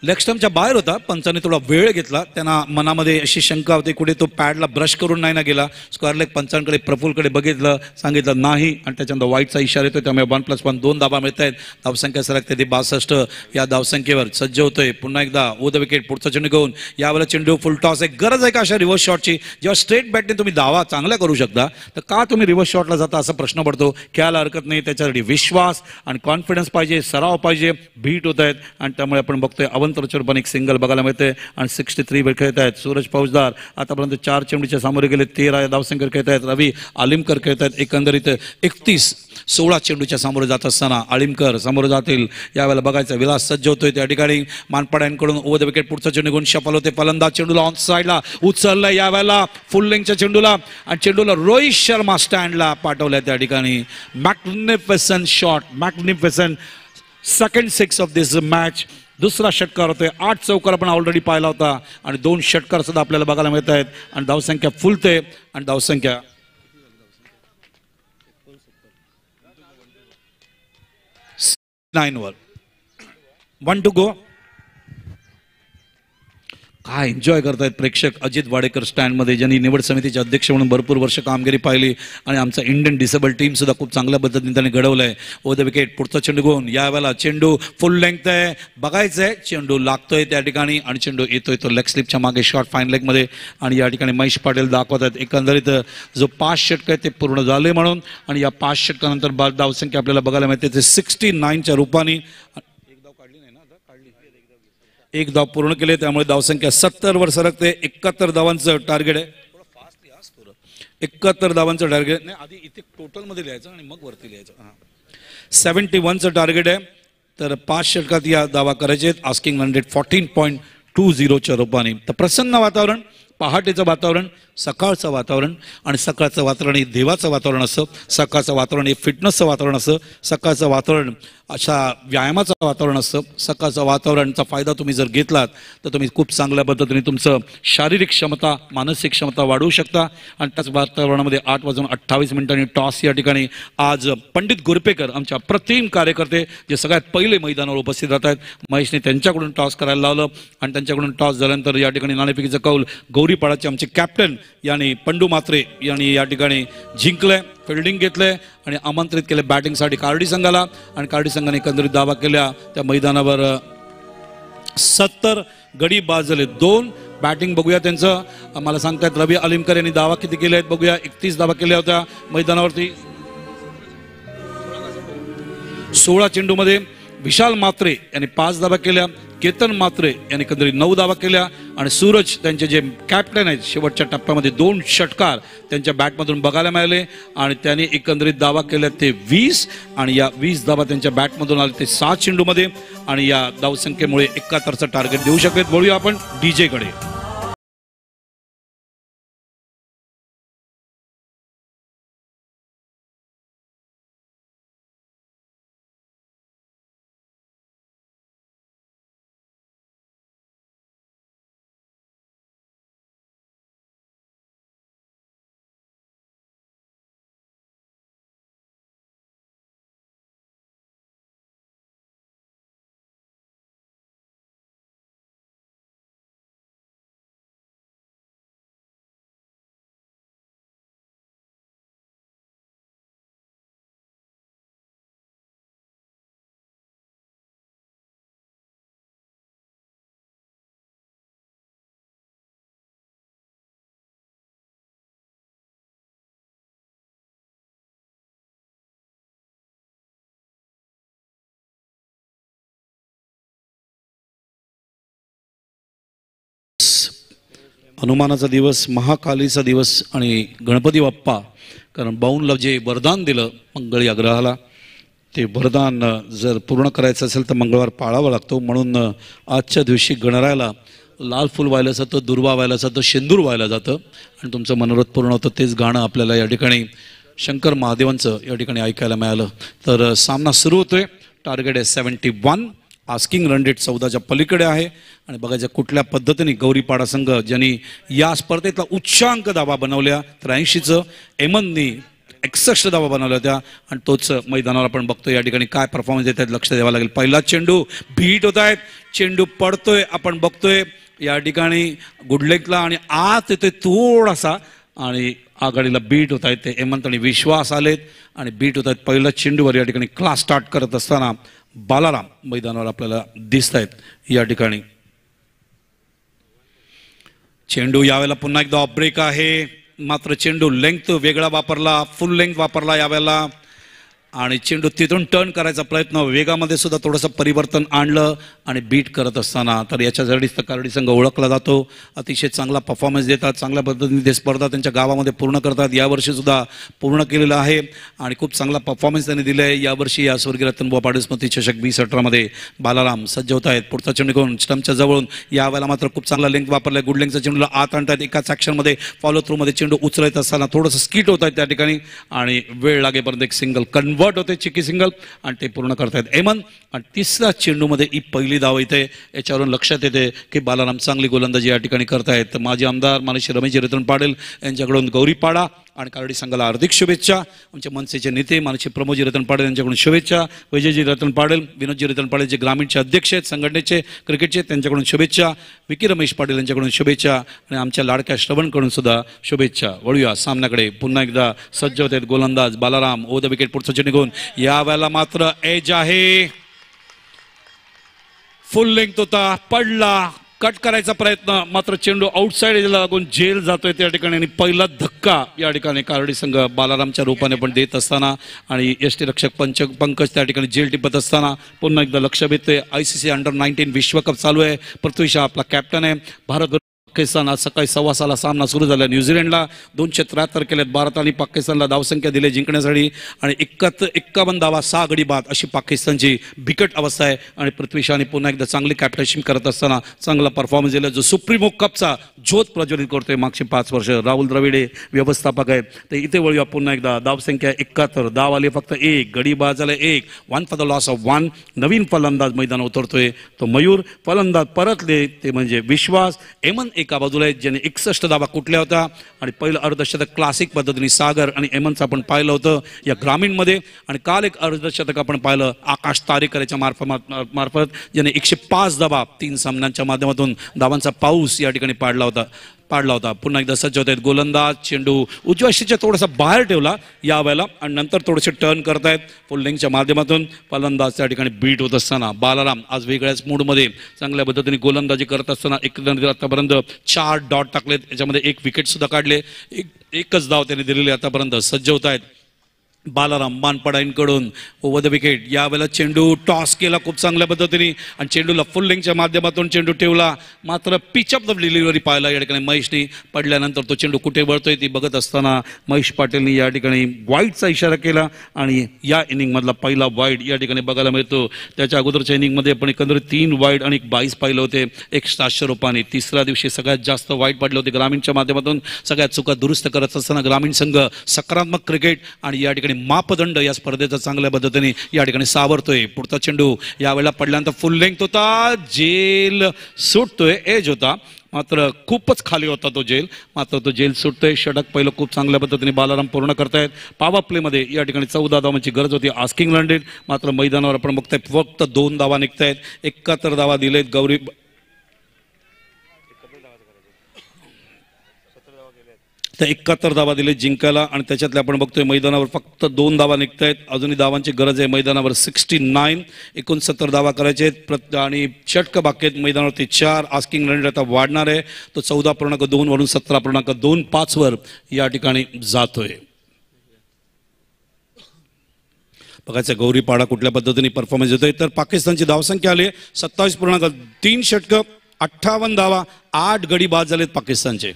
लेग स्टंपच्या बाहेर होता, पंचाने थोडा वेळ घेतला. त्यांना मनामध्ये अशी शंका होती कुठे तो पॅडला ब्रश करून नाही ना गेला. स्क्वेअर लेग पंचांकडे प्रफुलकडे बघितलं, सांगितलं नाही आणि त्याच्यानंतर व्हाईटचा इशारा येतो. त्यामुळे 1+1 2 धावा मिळत आहेत. धावसंख्या सरकते ती 62 या धावसंख्येवर. सज्ज होतोय पुन्हा एकदा ओव्हर द विकेट, पुढचा चेंडू घेऊन यावेळेला चेंडू फुल टॉस आहे. गरज आहे का अशा रिव्हर्स शॉटची? जेव्हा स्ट्रेट बॅटने तुम्ही धावा चांगल्या करू शकता तर का तुम्ही रिव्हर्स शॉटला जाता असा प्रश्न पडतो. खेळायला हरकत नाही, त्याच्यासाठी विश्वास आणि कॉन्फिडन्स पाहिजे, सराव पाहिजे. बीट होत आहेत आणि त्यामुळे आपण बघतोय अवंतरचर एक सिंगल बघायला मिळते आणि 63 वर खेळत आहेत. सूरज फौजदार आतापर्यंत 4 चेंडूच्या सामोरे गेले. 13 या धावसंख्येवर खेळत आहेत. रवी आलिमकर खेळत आहेत. एकंदरीत 16 चेंडूच्या सामोरे जात असताना आलिमकर समोर जातील. यावेळेला बघायचं विलास सज्ज होतोय त्या ठिकाणी. मानपाड्यांकडून ओव्हर द विकेट, पुढचा चेंडू घेऊन शफल होते. फलंदाज चेंडूला ऑन साईडला उचललाय यावेळेला फुल लेंथच्या चेंडूला आणि चेंडूला रोहित शर्मा स्टँडला पाठवलाय त्या ठिकाणी. Magnificent shot, magnificent second 6 of this match. दुसरा षटकार होतोय. 8 चौकार आपण ऑलरेडी पाहिला होता आणि 2 षटकार सुद्धा आपल्याला बघायला मिळत आहेत आणि धावसंख्या फुलते आणि धावसंख्या 9 वर. 1 to go. काय एन्जॉय करतायत प्रेक्षक अजित वाडेकर स्टँडमध्ये, ज्यांनी निवड समितीचे अध्यक्ष म्हणून भरपूर वर्ष कामगिरी पाहिली आणि आमचा इंडियन डिसेबल टीम सुद्धा खूप चांगल्या पद्धतीने त्यांनी घडवलंय. ओव्हर द विकेट पुढचा चेंडू घेऊन यावेळेला चेंडू फुल लेंथ आहे, बघायचंय चेंडू लागतोय त्या ठिकाणी आणि चेंडू येतोय तो लेग स्लिपच्या मागे शॉर्ट फाईन लेगमध्ये आणि या ठिकाणी महेश पाटील दाखवत आहेत एकंदरीत जो 5 षटक आहे ते पूर्ण झाले म्हणून. आणि या 5 षटकानंतर बाद धावसंख्या आपल्याला बघायला मिळते ते 69च्या रूपाने. एक धाव पूर्ण केले त्यामुळे धावसंख्या 70 वर सरकते. 71 धावांचं टार्गेट आहे. 71 धावांचं टार्गेट नाही, आधी इथे टोटल मध्ये लिहायचं आणि मग वरती लिहायचं. 71चं टार्गेट आहे. तर 5 षटकात या धावा करायचे आहेत. आस्किंग 114.20च्या रूपाने. तर प्रसन्न वातावरण, पहाटेचं वातावरण, सकाळचं वातावरण आणि सकाळचं वातावरण हे देवाचं वातावरण असं, सकाळचं वातावरण हे फिटनेसचं वातावरण असं, सकाळचं वातावरण अशा व्यायामाचं वातावरण असतं. सकाळचं वातावरणाचा फायदा तुम्ही जर घेतलात तर तुम्ही खूप चांगल्या पद्धतीने तुमचं शारीरिक क्षमता, मानसिक क्षमता वाढवू शकता. आणि त्याच वातावरणामध्ये 8:28 टॉस या ठिकाणी आज पंडित गुरपेकर आमच्या अप्रतिम कार्यकर्ते जे सगळ्यात पहिले मैदानावर उपस्थित राहत आहेत, महेशने त्यांच्याकडून टॉस करायला लावलं आणि त्यांच्याकडून टॉस झाल्यानंतर या ठिकाणी नाणेफेकीचं कौल गौरीपाडाचे आमचे कॅप्टन यांनी पंडू मात्रे यांनी या ठिकाणी जिंकलंय, फिल्डिंग घेतलंय आणि आमंत्रित केले बॅटिंगसाठी कार्डी संघाला. आणि कार्डी संघाने एकंदरीत दावा केल्या. त्या मैदानावर 70 गडी बाद झाले. 2 बॅटिंग बघूया त्यांचं. मला सांगतायत रवी अलिमकर यांनी दावा किती केले आहेत बघूया. 31 दावा केल्या होत्या मैदानावरती. 16 चेंडूमध्ये विशाल मात्रे यांनी 5 धावा केल्या. केतन मात्रे यांनी एकंदरीत 9 धावा केल्या आणि सूरज त्यांचे जे कॅप्टन आहेत शेवटच्या टप्प्यामध्ये 2 षटकार त्यांच्या बॅटमधून बघायला मिळाले आणि त्यांनी एकंदरीत धावा केल्या ते 20 आणि या 20 धावा त्यांच्या बॅटमधून आले ते 7 चेंडूमध्ये आणि या धावसंख्येमुळे 71चं टार्गेट देऊ शकलेत. बोलूया आपण डीजे कडे. हनुमानाचा दिवस, महाकालीचा दिवस आणि गणपती बाप्पा, कारण बाऊनला जे वरदान दिलं मंगळ या ग्रहाला ते वरदान जर पूर्ण करायचं असेल तर मंगळवार पाळावं लागतो. म्हणून आजच्या दिवशी गणरायाला लाल फुल व्हायला जातं, दुर्वा व्हायला जातं, शेंदूर व्हायला जातं आणि तुमचं मनोरथ पूर्ण होतं. तेच गाणं आपल्याला या ठिकाणी शंकर महादेवांचं या ठिकाणी ऐकायला मिळालं. तर सामना सुरू होतोय. टार्गेट आहे 71. आस्किंग रन रेट 14च्या पलीकडे आहे आणि बघायचं कुठल्या पद्धतीने गौरीपाडा संघ ज्यांनी या स्पर्धेतला उच्चांक धावा बनवल्या 83चं, एमननी 61 धावा बनवल्या होत्या आणि तोच मैदानावर आपण बघतो या ठिकाणी काय परफॉर्मन्स देत आहेत लक्ष द्यावं लागेल. पहिला चेंडू बीट होत आहेत, चेंडू पडतोय आपण बघतोय या ठिकाणी गुडलेगला आणि आत येतोय थोडासा आणि आघाडीला बीट होत आहेत ते हेमंत आणि विश्वास आलेत आणि बीट होत आहेत. पहिल्या चेंडूवर या ठिकाणी क्लास स्टार्ट करत असताना बालाराम मैदानावर आपल्याला दिसत आहेत या ठिकाणी. चेंडू यावेळेला पुन्हा एकदा ऑफ ब्रेक आहे, मात्र चेंडू लेंथ वेगळा वापरला, फुल लेंथ वापरला यावेळेला आणि चेंडू तिथून टर्न करायचा प्रयत्न, वेगामध्ये सुद्धा थोडंसं परिवर्तन आणलं आणि बीट करत असताना तर याच्यासाठीच तर कार्डी संघ ओळखला जातो. अतिशय चांगला परफॉर्मन्स देतात, चांगल्या पद्धतीने ते स्पर्धा त्यांच्या गावामध्ये पूर्ण करतात. यावर्षी सुद्धा पूर्ण केलेलं आहे आणि खूप चांगला परफॉर्मन्स त्यांनी दिला आहे. यावर्षी या स्वर्गीय रतनबुवा पाटील स्मृती चषक 2018मध्ये बालाराम सज्ज होत आहेत. पुढचा चेंडू घेऊन स्टंपच्या जवळून यावेळेला मात्र खूप चांगला लेंथ वापरला. गुड लेंथचा चेंडूला आत आणतात, एकाच ॲक्शनमध्ये फॉलो थ्रूमध्ये चेंडू उचलत असताना थोडंसं स्किट होत आहेत त्या ठिकाणी आणि वेळ लागेपर्यंत एक सिंगल कन्वर्ट होते, चिकी सिंगल आणि ते पूर्ण करतायत एमन. आणि तिसऱ्या चेंडूमध्ये ही पहिली धाव इथे याच्यावरून लक्षात येते की बालाराम चांगली गोलंदाजी या ठिकाणी करतायत. माजी आमदार माननीय रमेश रतन पाटील यांच्याकडून गौरीपाडा आणि कारडी संघाला हार्दिक शुभेच्छा. आमचे मनसेचे नेते मानसी प्रमोदजी रतन पाटील यांच्याकडून शुभेच्छा. विजयजी रतन पाटील, विनोदजी रतन पाटील जे ग्रामीणचे अध्यक्ष आहेत संघटनेचे क्रिकेटचे, त्यांच्याकडून शुभेच्छा. विकी रमेश पाटील यांच्याकडून शुभेच्छा आणि आमच्या लाडक्या श्रवणकडून सुद्धा शुभेच्छा. वळूया सामन्याकडे. पुन्हा एकदा सज्ज होत आहेत गोलंदाज बालाराम. ओ द विकेट पुढचं चेंडू निघून या वेळेला मात्र एज आहे. फुल लेंथ होता, पडला, कट करायचा प्रयत्न, मात्र चेंडू आउटसाइड एजला लागून जेल जातोय त्या ठिकाणी आणि पहिला धक्का या ठिकाणी कारडी संघ बालारामच्या रूपाने पण देत असताना आणि यष्टी रक्षक पंकज त्या ठिकाणी जेल टिपत असताना पुन्हा एकदा लक्ष भेटतोय. ICC अंडर-19 विश्वकप चालू आहे. पृथ्वी शहा आपला कॅप्टन आहे. भारत पाकिस्तान आज सकाळी 6:15 सामना सुरू झाला. न्यूझीलंडला 273 केलेत. भारताने पाकिस्तानला धावसंख्या दिली जिंकण्यासाठी आणि 51 धावा 6 गडी बाद अशी पाकिस्तानची बिकट अवस्था आहे. आणि पृथ्वी शहाने पुन्हा एकदा चांगली कॅप्टनशिप करत असताना चांगला परफॉर्मन्स दिला. जो सुप्रीमो कपचा ज्योत प्रज्वलित करतोय मागची 5 वर्ष. राहुल द्रविडे व्यवस्थापक आहेत. तर इथे वळूया पुन्हा एकदा. धावसंख्या 71, धाव आले फक्त 1, गडी बाद झाले 1, 1 फॉर द लॉस ऑफ 1. नवीन फलंदाज मैदान उतरतोय तो मयूर. फलंदाज परतले ते म्हणजे विश्वास. एमन एका बाजूला आहेत ज्याने 61 धावा कुठल्या होत्या आणि पहिलं अर्धशतक क्लासिक पद्धतीने सागर आणि एमनचं आपण पाहिलं होतं या ग्रामीणमध्ये. आणि काल एक अर्धशतक आपण पाहिलं आकाश तारेकरच्या मार्फत ज्याने 105 धावा 3 सामन्यांच्या माध्यमातून धावांचा पाऊस या ठिकाणी पाडला होता. पुन्हा एकदा सज्ज होत आहेत गोलंदाज. चेंडू उजव्या शीच्या थोडासा बाहेर ठेवला या वेळेला आणि नंतर थोडेसे टर्न करतायत फुल लेंगच्या माध्यमातून. फलंदाज त्या ठिकाणी बीट होत असताना बालाराम आज वेगळ्याच मूडमध्ये चांगल्या पद्धतीने गोलंदाजी करत असताना आतापर्यंत 4 डॉट टाकलेत. याच्यामध्ये 1 विकेट सुद्धा काढले. एकच धाव त्यांनी दिलेली आतापर्यंत. सज्ज होत आहेत बालाराम मानपडाईंकडून. ओव्हर द विकेट या वेळेला चेंडू टॉस केला खूप चांगल्या पद्धतीने आणि चेंडूला फुल लेंगच्या माध्यमातून चेंडू ठेवला. मात्र पिच ऑफ द डिलिव्हरी पाहिला या ठिकाणी महेशनी. पडल्यानंतर तो चेंडू कुठे वळतोय ती बघत असताना महेश पाटीलनी या ठिकाणी वाईडचा इशारा केला आणि या इनिंगमधला पहिला वाईड या ठिकाणी बघायला मिळतो. त्याच्या अगोदरच्या इनिंगमध्ये आपण एकंदरीत 3 वाईड आणि 22 पाहिलं होते 107 रुपयाने. तिसऱ्या दिवशी सगळ्यात जास्त वाईड पडले होते ग्रामीणच्या माध्यमातून. सगळ्यात चुका दुरुस्त करत असताना ग्रामीण संघ सकारात्मक क्रिकेट आणि या ठिकाणी मापदंड या स्पर्धेचा चांगल्या पद्धतीने या ठिकाणी सावरतोय. पुढचा चेंडू यावेळेला पडल्यानंतर फुल लेंथ होता, जेल सुटतोय. एज होता मात्र खूपच खाली होता तो जेल, मात्र तो जेल सुटतोय. षटक पहिलं खूप चांगल्या पद्धतीने बालाराम पूर्ण करतायत. पॉवर प्लेमध्ये या ठिकाणी 14 धावांची गरज होती आस्किंग रन रेट. मात्र मैदानावर आपण बघताय फक्त 2 धावा निघतायत. 71 धावा दिलेत गौरी. तर 71 धावा दिले जिंकायला आणि त्याच्यातले आपण बघतोय मैदानावर फक्त 2 धावा निघतायत. अजूनही धावांची गरज आहे मैदानावर. 69 69 धावा करायचे आहेत आणि षटक बाकी आहेत मैदानावरती 4. आस्किंग रन आता वाढणार आहे. तो 14.2 वरून 17.25 वर या ठिकाणी जातोय. बघायचं गौरीपाडा कुठल्या पद्धतीने परफॉर्मन्स येतोय. तर पाकिस्तानची धावसंख्या आली 27.3 षटक 58 धावा 8 गडी बाद झालेत पाकिस्तानचे.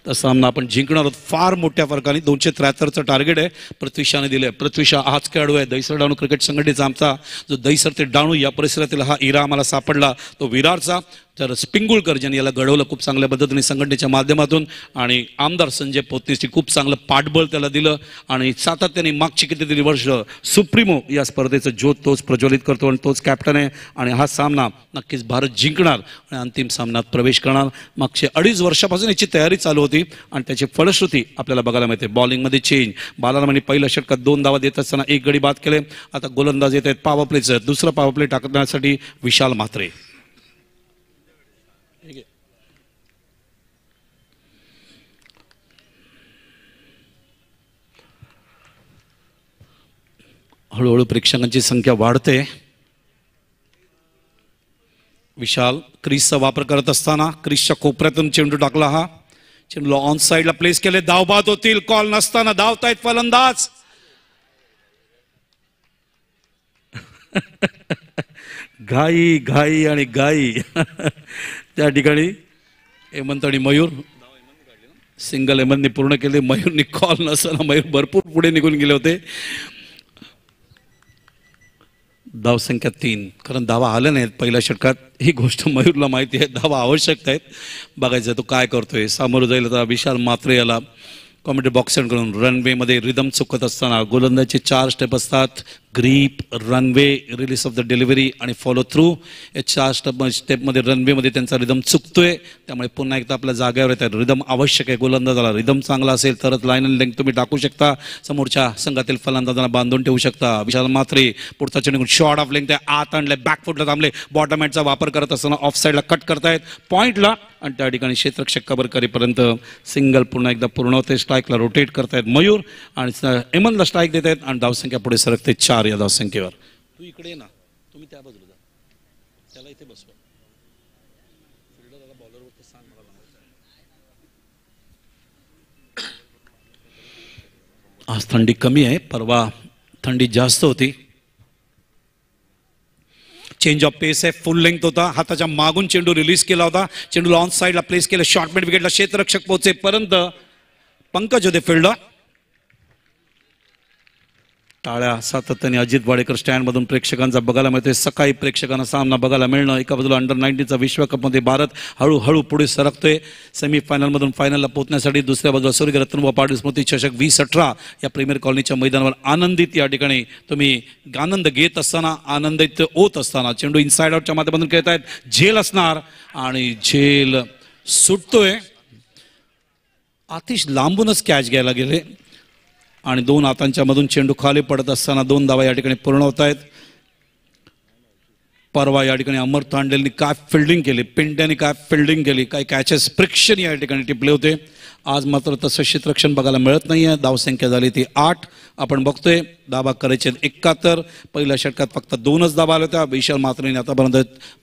तर सामना आपण जिंकणार आहोत फार मोठ्या फरकाने. 273चं टार्गेट आहे पृथ्वी शहाने दिलं आहे. पृथ्वी शहा हाच खेळाडू आहे दहीसर डाणू क्रिकेट संघटनेचा. आमचा जो दहीसर ते डाणू या परिसरातील हा इरा आम्हाला सापडला तो विरारचा. तर स्पिंगुळकर ज्यांनी याला घडवलं खूप चांगल्या पद्धतीने संघटनेच्या माध्यमातून आणि आमदार संजय पोतनीसची खूप चांगलं पाठबळ त्याला दिलं आणि सातत्याने मागची कितीतरी वर्ष सुप्रीमो या स्पर्धेचं ज्योत तोच प्रज्वलित करतो आणि तोच कॅप्टन आहे. आणि हा सामना नक्कीच भारत जिंकणार आणि अंतिम सामन्यात प्रवेश करणार. मागचे 2.5 वर्षापासून याची तयारी चालू होती आणि त्याची फलश्रुती आपल्याला बघायला मिळते. बॉलिंगमध्ये चेंज. बालारामांनी पहिल्या षटकात 2 धावा देत असताना 1 गडी बाद केले. आता गोलंदाज येत आहेत पॉवर प्लेचं. दुसरं पॉवर प्ले टाकण्यासाठी विशाल म्हात्रे. हळूहळू प्रेक्षकांची संख्या वाढते. विशाल क्रीजचा वापर करत असताना क्रीजच्या कोपऱ्यातून चेंडू टाकला. हा चेंडू ऑन साइडला प्लेस केले. धाव बाद होतील. कॉल नसताना धावतायत फलंदाज. घाई घाई आणि घाई त्या ठिकाणी हेमंत आणि मयूर सिंगल हेमंतने पूर्ण केले. मयूरने कॉल नसताना मयूर भरपूर पुढे निघून गेले होते. धावसंख्या 3. कारण धावा आल्या नाहीत पहिल्या षटकात ही गोष्ट मयूरला माहिती आहे. धावा आवश्यक आहेत. बघायचं तो काय करतोय. सामोरं जाईल आता विशाल म्हात्रे याला कॉमेंट्री बॉक्सकडून. रनवेमध्ये रिदम चुकत असताना गोलंदाजीचे 4 स्टेप असतात. Grip, runway, release of the delivery आणि फॉलो थ्रू या 4 स्टेपमध्ये रनवेमध्ये त्यांचा रिदम चुकतोय. त्यामुळे पुन्हा एकदा आपल्या जागेवर येतात. रिदम आवश्यक आहे. गोलंदाजाला रिदम चांगला असेल तरच लाईन अँड लेंथ तुम्ही टाकू शकता. समोरच्या संघातील फलंदाजांना बांधून ठेवू शकता. विशाल म्हात्रे पुढचा चेंडू शॉर्ट ऑफ लेंथ आहे, आत आणले, बॅकफुटला थांबले, बॉटम हँडचा वापर करत असताना ऑफ साईडला कट करतायत पॉईंटला आणि त्या ठिकाणी क्षेत्ररक्षक कव्हर करेपर्यंत सिंगल पुन्हा एकदा पूर्ण होते. स्ट्राईकला रोटेट करतायत मयूर आणि एमनला स्ट्राईक देत आहेत आणि धावसंख्या पुढे सरकते 4 या धावसंख्येवर. तू इकडे ये ना, तुम्ही त्या बाजूला जा, त्याला इथे बसवा. बॉलरवरती सांग मला. आज थंडी कमी आहे, परवा थंडी जास्त होती. चेंज ऑफ पेस आहे, फुल लेंथ होता, हाताच्या मागून चेंडू रिलीज केला होता, चेंडूला ऑन साईडला प्लेस केलं, शॉर्ट मिड विकेटला क्षेत्ररक्षक पोहोचेपर्यंत पंकज होते फिल्डर. टाळ्या सातत्याने अजित वाडेकर स्टँडमधून प्रेक्षकांचा बघायला मिळते. सकाळी प्रेक्षकांना सामना बघायला मिळणं. एका बाजूला अंडर-19चा विश्वकपमध्ये भारत हळूहळू पुढे सरकतोय सेमीफायनलमधून फायनलला पोहोचण्यासाठी. दुसऱ्या बाजूला स्वर्गरत्न व पाटील स्मृती चषक 2018 या प्रीमियर कॉलनीच्या मैदानावर आनंदित या ठिकाणी तुम्ही आनंद घेत असताना, आनंदित होत असताना चेंडू इनसाइड आउटच्या माध्यमातून खेळत आहेत. झेल असणार आणि झेल सुटतोय. आतिश लांबूनच कॅच घ्यायला गेले आणि 2 हातांच्या मधून चेंडू खाली पडत असताना 2 धावा या ठिकाणी पूर्ण होत आहेत. परवा या ठिकाणी अमर तांडेलनी काय फिल्डिंग केली, पिंट्याने काय फिल्डिंग केली, काय कॅचेस प्रेक्षण या ठिकाणी टिपले होते. आज मात्र तसं क्षेत्ररक्षण बघायला मिळत नाही आहे. धावसंख्या झाली ती 8. आपण बघतोय धाबा करायचे 71. पहिल्या षटकात फक्त 2च धाबा आल्या होत्या. विशाल म्हात्रेने आतापर्यंत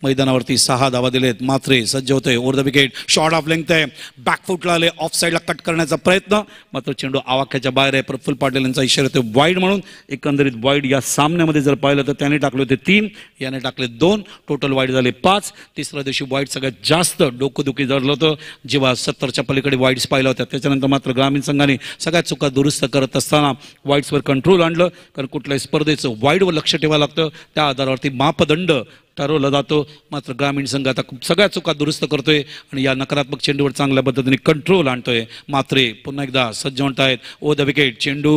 मैदानावरती 6 धावा दिलेत. म्हात्रे सज्ज होते. Over the wicket, short of length आहे, बॅकफुटला आले, ऑफ साईडला कट करण्याचा प्रयत्न, मात्र चेंडू आवाक्याच्या बाहेर आहे. प्रफुल्ल पाटील यांचा इशारा येतो वाईड म्हणून. एकंदरीत वाईड या सामन्यामध्ये जर पाहिलं तर त्याने टाकले होते 3, याने टाकले 2, टोटल वाईड झाले 5. तिसऱ्या दिवशी वाईड सगळ्यात जास्त डोकंदुखी जडलं होतं जेव्हा 70च्या पलीकडे वाईड्स पाहिल्या होत्या. त्याच्यानंतर मात्र ग्रामीण संघाने सगळ्या चुका दुरुस्त करत असताना वाईड्सवर कंट्रोल आणलं. कारण कुठल्याही स्पर्धेचं वाईडवर लक्ष ठेवावं लागतं, त्या आधारावरती मापदंड ठरवला जातो. मात्र ग्रामीण संघ आता सगळ्या चुका दुरुस्त करतोय आणि या नकारात्मक चेंडूवर चांगल्या पद्धतीने कंट्रोल आणतोय. मात्रे पुन्हा एकदा सज्ज होत आहेत. ओ द विकेट, चेंडू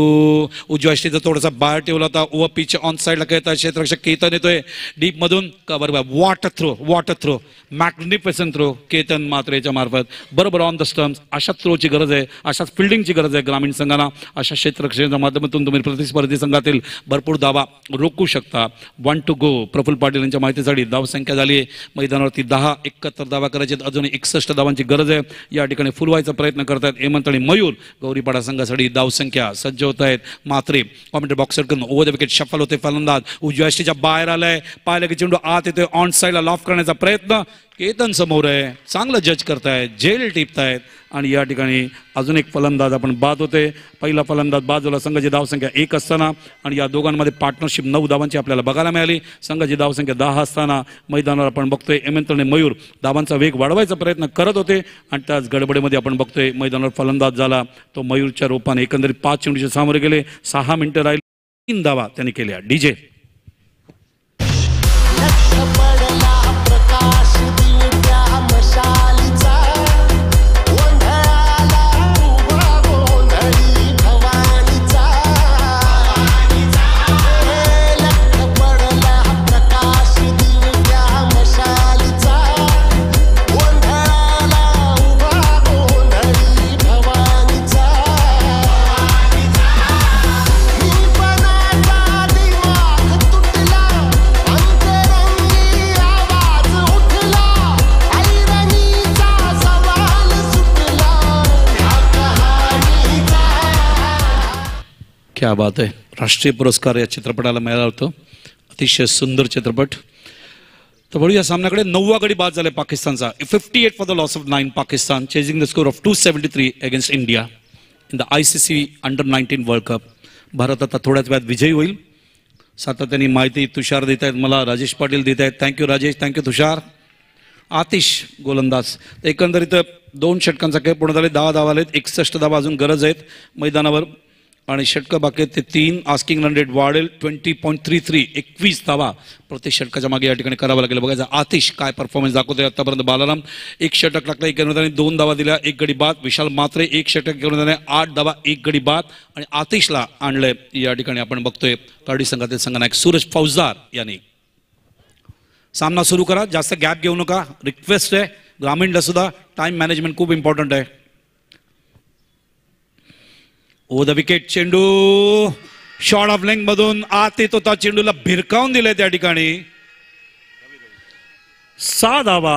उजव्या यष्टीचा थोडासा बाहेर ठेवला होता. ओव्हर पिच ऑन साईडला खेळतात. क्षेत्ररक्षक केतन येतोय डीप मधून, cover by water throw, magnificent throw Ketan मात्रेच्या मार्फत बरोबर ऑन द स्टम्प्स. अशाच थ्रोची गरज आहे, अशाच फिल्डिंगची गरज आहे ग्रामीण संघाला. अशा क्षेत्ररक्षकाच्या माध्यमातून तुम्ही प्रतिस्पर्धी संघातील भरपूर धावा रोखू शकता. 1 to go. प्रफुल्ल पाटील यांच्या माहितीसाठी धावसंख्या झाली आहे मैदानावरती 10. 71 धावा करायचे, अजून 61 धावांची गरज आहे. या ठिकाणी फुलवायचा प्रयत्न करतात हेमंत आणि मयूर. गौरीपाडा संघासाठी धावसंख्या सज्ज होत आहेत. मात्रे कॉमेंट्री बॉक्सर करून ओव्हर द विकेट शफल होते. फलंदाज उजव्या यष्टीच्या बाहेर आलाय, पाहिलं की चेंडू आत येतोय, ऑन साईडला लॉफ करण्याचा प्रयत्न. केतन समोर आहे, चांगलं जज करतायत, झेल टिपतायत आणि या ठिकाणी अजून एक फलंदाज आपण बाद होते. पहिला फलंदाज बाजूला. संघाची धावसंख्या 1 असताना आणि या दोघांमध्ये पार्टनरशिप 9 धावांची आपल्याला बघायला मिळाली. संघाची धावसंख्या 10 असताना मैदानावर आपण बघतोय हेमंत आणि मयूर धावांचा वेग वाढवायचा प्रयत्न करत होते आणि त्याच गडबडीमध्ये आपण बघतोय मैदानावर फलंदाज झाला तो मयूरच्या रूपाने. एकंदरीत 5 चेंडूचे सामोरे गेले, 6 मिनिटं राहिले, 3 धावा त्यांनी केल्या. डीजे क्या बात आहे. राष्ट्रीय पुरस्कार या चित्रपटाला मिळाला होता. अतिशय सुंदर चित्रपट. तर बघूया सामन्याकडे. 9वा गडी बाद झालाय पाकिस्तानचा. 58 for the loss of 9. Pakistan chasing the score of 273 against India in the ICC under-19 world cup. Bharat आता थोड्याच वेळात विजयी होईल. सातत्याने माहिती तुषार देत आहेत मला, राजेश पाटील देत आहेत. थँक्यू राजेश, थँक्यू तुषार. आतिश गोलंदाज. एकंदरीत 2 षटकांचा खेळ पूर्ण झाले, 10 धावा आलेत, 61 धावा अजून गरज आहेत मैदानावर. आणि षटक बाकी आहेत ते 3. आस्किंग रन रेट वाढेल 20.33. 21 धावा प्रत्येक षटकाच्या मागे या ठिकाणी करावं लागेल. बघायचं आतिश काय परफॉर्मन्स दाखवतोय आतापर्यंत. बालाराम 1 षटक टाकला, 1 गडी 2 धावा दिल्या, 1 गडी बाद. विशाल मात्रे 1 षटक घेऊन 8 धावा, 1 गडी बाद. आणि आतिशला आणलंय या ठिकाणी आपण बघतोय कर्डी संघातील संघनायक सूरज फौजदार यांनी. सामना सुरू करा, जास्त गॅप घेऊ नका, रिक्वेस्ट आहे. ग्रामीणला सुद्धा टाइम मॅनेजमेंट खूप इम्पॉर्टंट आहे. ओ द विकेट, चेंडू शॉर्ट ऑफ लेंथ मधून आत येत होता, चेंडूला भिरकावून दिले त्या ठिकाणी. 6 धावा.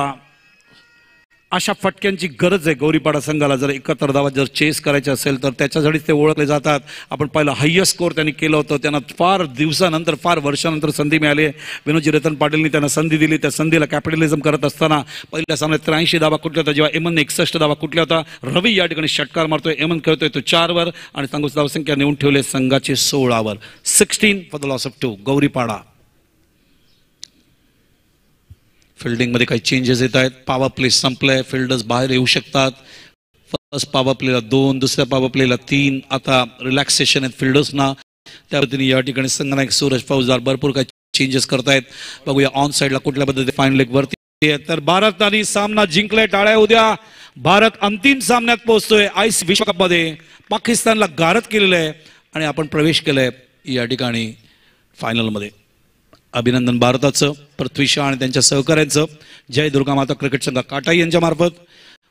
अशा फटक्यांची गरज आहे गौरीपाडा संघाला. जर 71 धावा जर चेस करायचे असेल तर त्याच्यासाठीच ते ओळखले जातात. आपण पहिला हायेस्ट स्कोर त्यांनी केलं होतं. त्यांना फार दिवसानंतर, फार वर्षानंतर संधी मिळाली. विनोदजी रतन पाटीलनी त्यांना संधी दिली. त्या संधीला कॅपिटलिझम करत असताना पहिल्या सामन्यात 83 धावा कुठल्या होत्या, जेव्हा एमनने 61 धावा कुठल्या होता. रवी या ठिकाणी षटकार मारतोय, एमन खेळतोय तो 4 वर आणि सांगूच धावसंख्या नेऊन ठेवले संघाचे 16 वर. 16 for the loss of 2. Gauripada. Fielding मध्ये काही चेंजेस येत आहेत. पॉवर प्ले संपलाय, फिल्डर्स बाहेर येऊ शकतात. फर्स्ट पॉवर प्लेला 2, दुसऱ्या पॉवर प्लेला 3. आता रिलॅक्सेशन आहेत फिल्डर्सना. त्या पद्धतीने या ठिकाणी संघनायक सूरज फौजदार भरपूर काही चेंजेस करतायत. बघूया ऑन साईडला कुठल्या पद्धतीने फाईन लेग वरती. तर भारताने सामना जिंकलाय. टाळ्या उद्या. भारत अंतिम सामन्यात पोहोचतोय आयसीसी विश्वकप मध्ये. पाकिस्तानला गारद केलेलं आहे आणि आपण प्रवेश केलाय या ठिकाणी फायनल मध्ये. अभिनंदन भारताचं, पृथ्वी शहा आणि त्यांच्या सहकाऱ्यांचं. जय दुर्गा माता क्रिकेट संघ काटाई यांच्या मार्फत,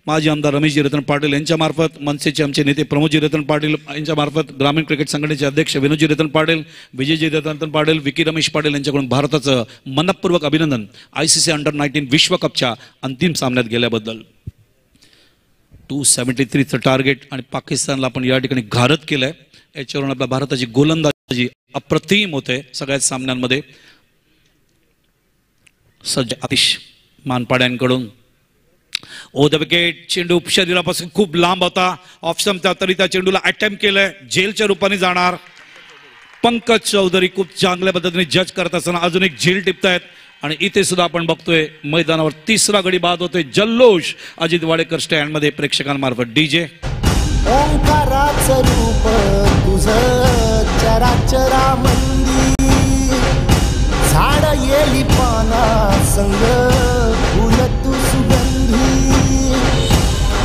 माजी आमदार रमेशजी रतन पाटील यांच्या मार्फत, मनसेचे आमचे नेते प्रमोदजी रतन पाटील यांच्या मार्फत, ग्रामीण क्रिकेट संघटनेचे अध्यक्ष विनोदजी रतन पाटील, विजयजी रतन पाटील, विकी रमेश पाटील यांच्याकडून भारताचं मनपूर्वक अभिनंदन आयसीसी अंडर-19 विश्वकपच्या अंतिम सामन्यात गेल्याबद्दल. 273चं टार्गेट आणि पाकिस्तानला आपण या ठिकाणी घारद केलंय. याच्यावरून आपल्या भारताची गोलंदाजी अप्रतिम होते सगळ्याच सामन्यांमध्ये. सज्ज आतिश मानपाड्यांकडून. ओ द विकेट. चेंडू शरीरापासून खूप लांब होता, ऑफ स्टंप, तरी त्या चेंडूला अटेम्प्ट केलंय. जेलच्या रूपाने जाणार. पंकज चौधरी खूप चांगल्या पद्धतीने जज करत असताना अजून एक झेल टिपतायत. आणि इथे सुद्धा आपण बघतोय मैदानावर 3रा गडी बाद होतोय. जल्लोष अजित वाडेकर स्टँड मध्ये प्रेक्षकांमार्फत. डीजे. ओंकाराचं रूप तुझं चराचरामंदी, झाड येली पाना संग फुल तू सुगंधी,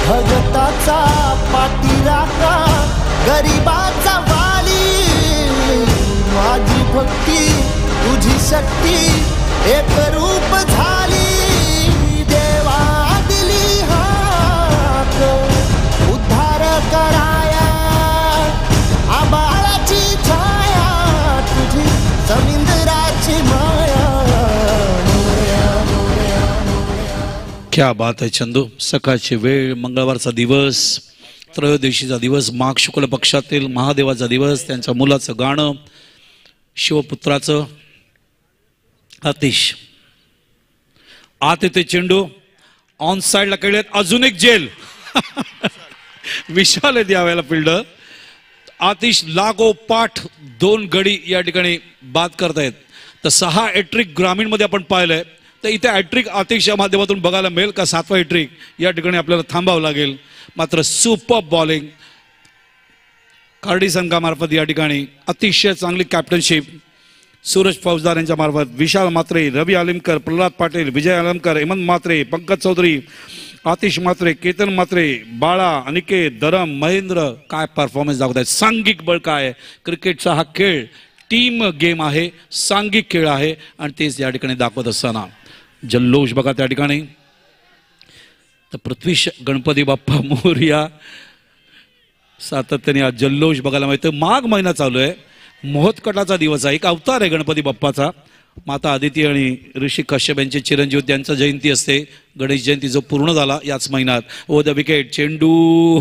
भगताचा पाठीराखा गरिबाचा वाली, माझी भक्ती तुझी शक्ती एक रूप झाली, देवा दिली हाक उद्धार कराया, आबाळाची छाया तुझी समिंदराची माया. क्या बात आहे चंदू. सकाळची वेळ, मंगळवारचा दिवस, त्रयोदशीचा दिवस, माघ शुक्ल पक्षातील महादेवाचा दिवस, त्यांच्या मुलाचं गाणं, शिवपुत्राचं. आतिश आत येते चेंडू, ऑन साइडला खेळलेत. अजून एक जेल. विशाल आहेत यावेळेला फिल्डर. आतिश लागोपाठ 2 गडी या ठिकाणी बाद करतायत. तर 6 हॅट्रिक ग्रामीण मध्ये आपण पाहिलंय. तर इथे हॅट्रिक आतिशच्या माध्यमातून बघायला मिळेल का 7वा हॅट्रिक या ठिकाणी आपल्याला थांबावं लागेल. मात्र सुपर बॉलिंग कर्डी संघामार्फत या ठिकाणी अतिशय चांगली कॅप्टनशिप सूरज फौजदार यांच्या मार्फत. विशाल मात्रे, रवी आलिमकर, प्रल्हाद पाटील, विजय आलमकर, हेमंत मात्रे, पंकज चौधरी, आतिश मात्रे, केतन मात्रे, बाळा, अनिकेत, धरम, महेंद्र. काय परफॉर्मन्स दाखवत आहेत. सांघिक बळ काय. क्रिकेटचा हा खेळ टीम गेम आहे, सांघिक खेळ आहे आणि तेच या ठिकाणी दाखवत असताना जल्लोष बघा त्या ठिकाणी. तर पृथ्वी गणपती बाप्पा मोरया सातत्याने हा जल्लोष बघायला मिळतो. माघ महिना चालू आहे, महोत्कटाचा दिवस आहे, एक अवतार आहे गणपती बाप्पाचा. माता आदिती आणि ऋषी कश्यप यांचे चिरंजीव त्यांचा जयंती असते. गणेश जयंती जो पूर्ण झाला याच महिन्यात. ओ द विकेट. चेंडू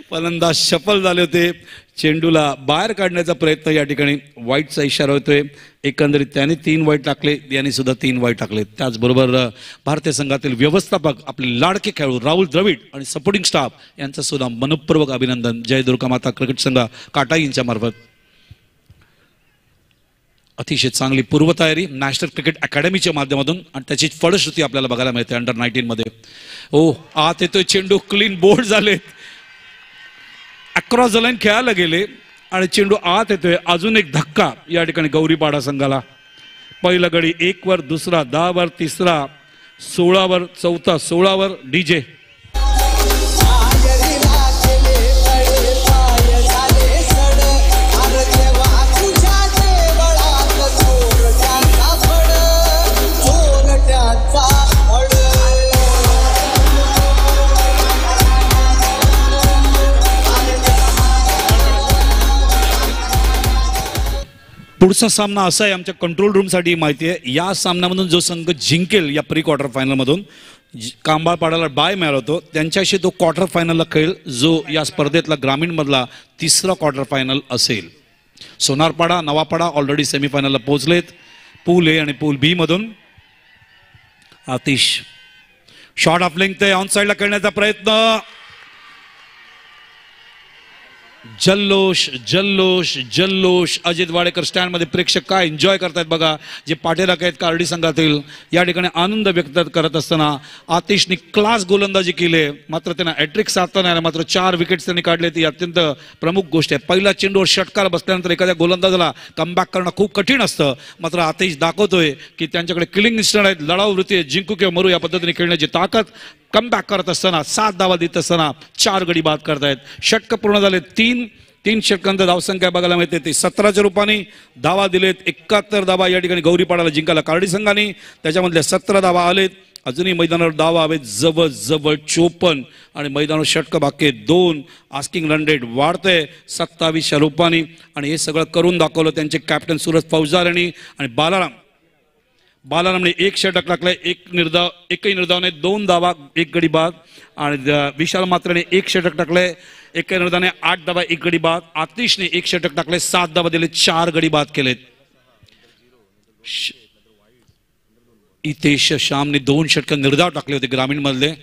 फलंदाज सफल झाले होते. चेंडूला बाहेर काढण्याचा प्रयत्न या ठिकाणी वाईटचा इशारा होतोय. एकंदरीत त्याने 3 वाईट टाकले, यांनी सुद्धा 3 वाईट टाकले. त्याचबरोबर भारतीय संघातील व्यवस्थापक आपले लाडके खेळाडू राहुल द्रविड आणि सपोर्टिंग स्टाफ यांचं सुद्धा मनपूर्वक अभिनंदन जय दुर्गा माता क्रिकेट संघ काटाई यांच्या मार्फत. अतिशय चांगली पूर्वतयारी नॅशनल क्रिकेट अकॅडमीच्या माध्यमातून आणि त्याची फलश्रुती आपल्याला बघायला मिळते अंडर-19 मध्ये. ओ आत येतोय चेंडू, क्लीन बोल्ड झाले, अक्रॉस द लाईन खेळायला गेले आणि चेंडू आत येतोय. अजून एक धक्का या ठिकाणी गौरीपाडा संघाला. पहिला गडी 1 वर, दुसरा 10 वर, तिसरा 16 वर, चौथा 16 वर. डीजे पुढचा सामना असा आहे, आमच्या कंट्रोल रूमसाठी माहिती आहे. या सामन्यामधून जो संघ जिंकेल या प्री क्वार्टर फायनलमधून कांबाळपाड्याला बाय मिळाला होतो, त्यांच्याशी तो क्वार्टर फायनलला खेळ, जो या स्पर्धेतला ग्रामीणमधला तिसरा क्वार्टर फायनल असेल. सोनारपाडा, नवापाडा ऑलरेडी सेमीफायनलला पोहोचलेत. पूल ए आणि पूल बी मधून Atish short of length on साइडला खेळण्याचा प्रयत्न. जल्लोष जल्लोष जल्लोष. अजित वाडेकर स्टँड मध्ये प्रेक्षक काय एन्जॉय करतायत बघा. जे पाठीराख आहेत कार्डी संघातील, या ठिकाणी आनंद व्यक्त करत असताना आतिशने क्लास गोलंदाजी केली. मात्र त्यांना हॅट्रिक साधता नाही, मात्र 4 विकेट्स त्यांनी काढले. ती अत्यंत प्रमुख गोष्ट आहे. पहिला चेंडूवर षटकार बसल्यानंतर एखाद्या गोलंदाजाला कमबॅक करणं खूप कठीण असतं. मात्र आतिश दाखवतोय की त्यांच्याकडे किलिंग इन्स्टिंक्ट आहेत, लढाऊ वृत्ती आहे, जिंकू किंवा मरू या पद्धतीने खेळण्याची ताकद. कमबॅक करत असताना 7 धावा देत असताना 4 गडी बाद करतायत. षटक पूर्ण झाले. 3 षटकांचा धावसंख्या बघायला मिळते. ते 17च्या रूपाने धावा दिलेत. 71 धावा या ठिकाणी गौरीपाडाला जिंकायला कार्डी संघाने. त्याच्यामधल्या 17 धावा आलेत. अजूनही मैदानावर धावा हवेत जवळ जवळ 54 आणि मैदानावर षटक बाकी 2. आस्किंग रन रेट वाढतंय 27च्या रूपाने. आणि हे सगळं करून दाखवलं त्यांचे कॅप्टन सूरज फौजदार यांनी. आणि बालारामने 1 षटक टाकलंय. एकही निर्धावने 2 धावा 1 गडी बाद. आणि विशाल मात्राने 1 षटक टाकलंय. एका निर्धावाने 8 धावा 1 गडी बाद. आतिशने 1 षटक टाकले, 7 धावा दिले, 4 गडी बाद केलेत. इतेश श्यामने 2 षटक निर्धाव टाकले होते ग्रामीण मधले.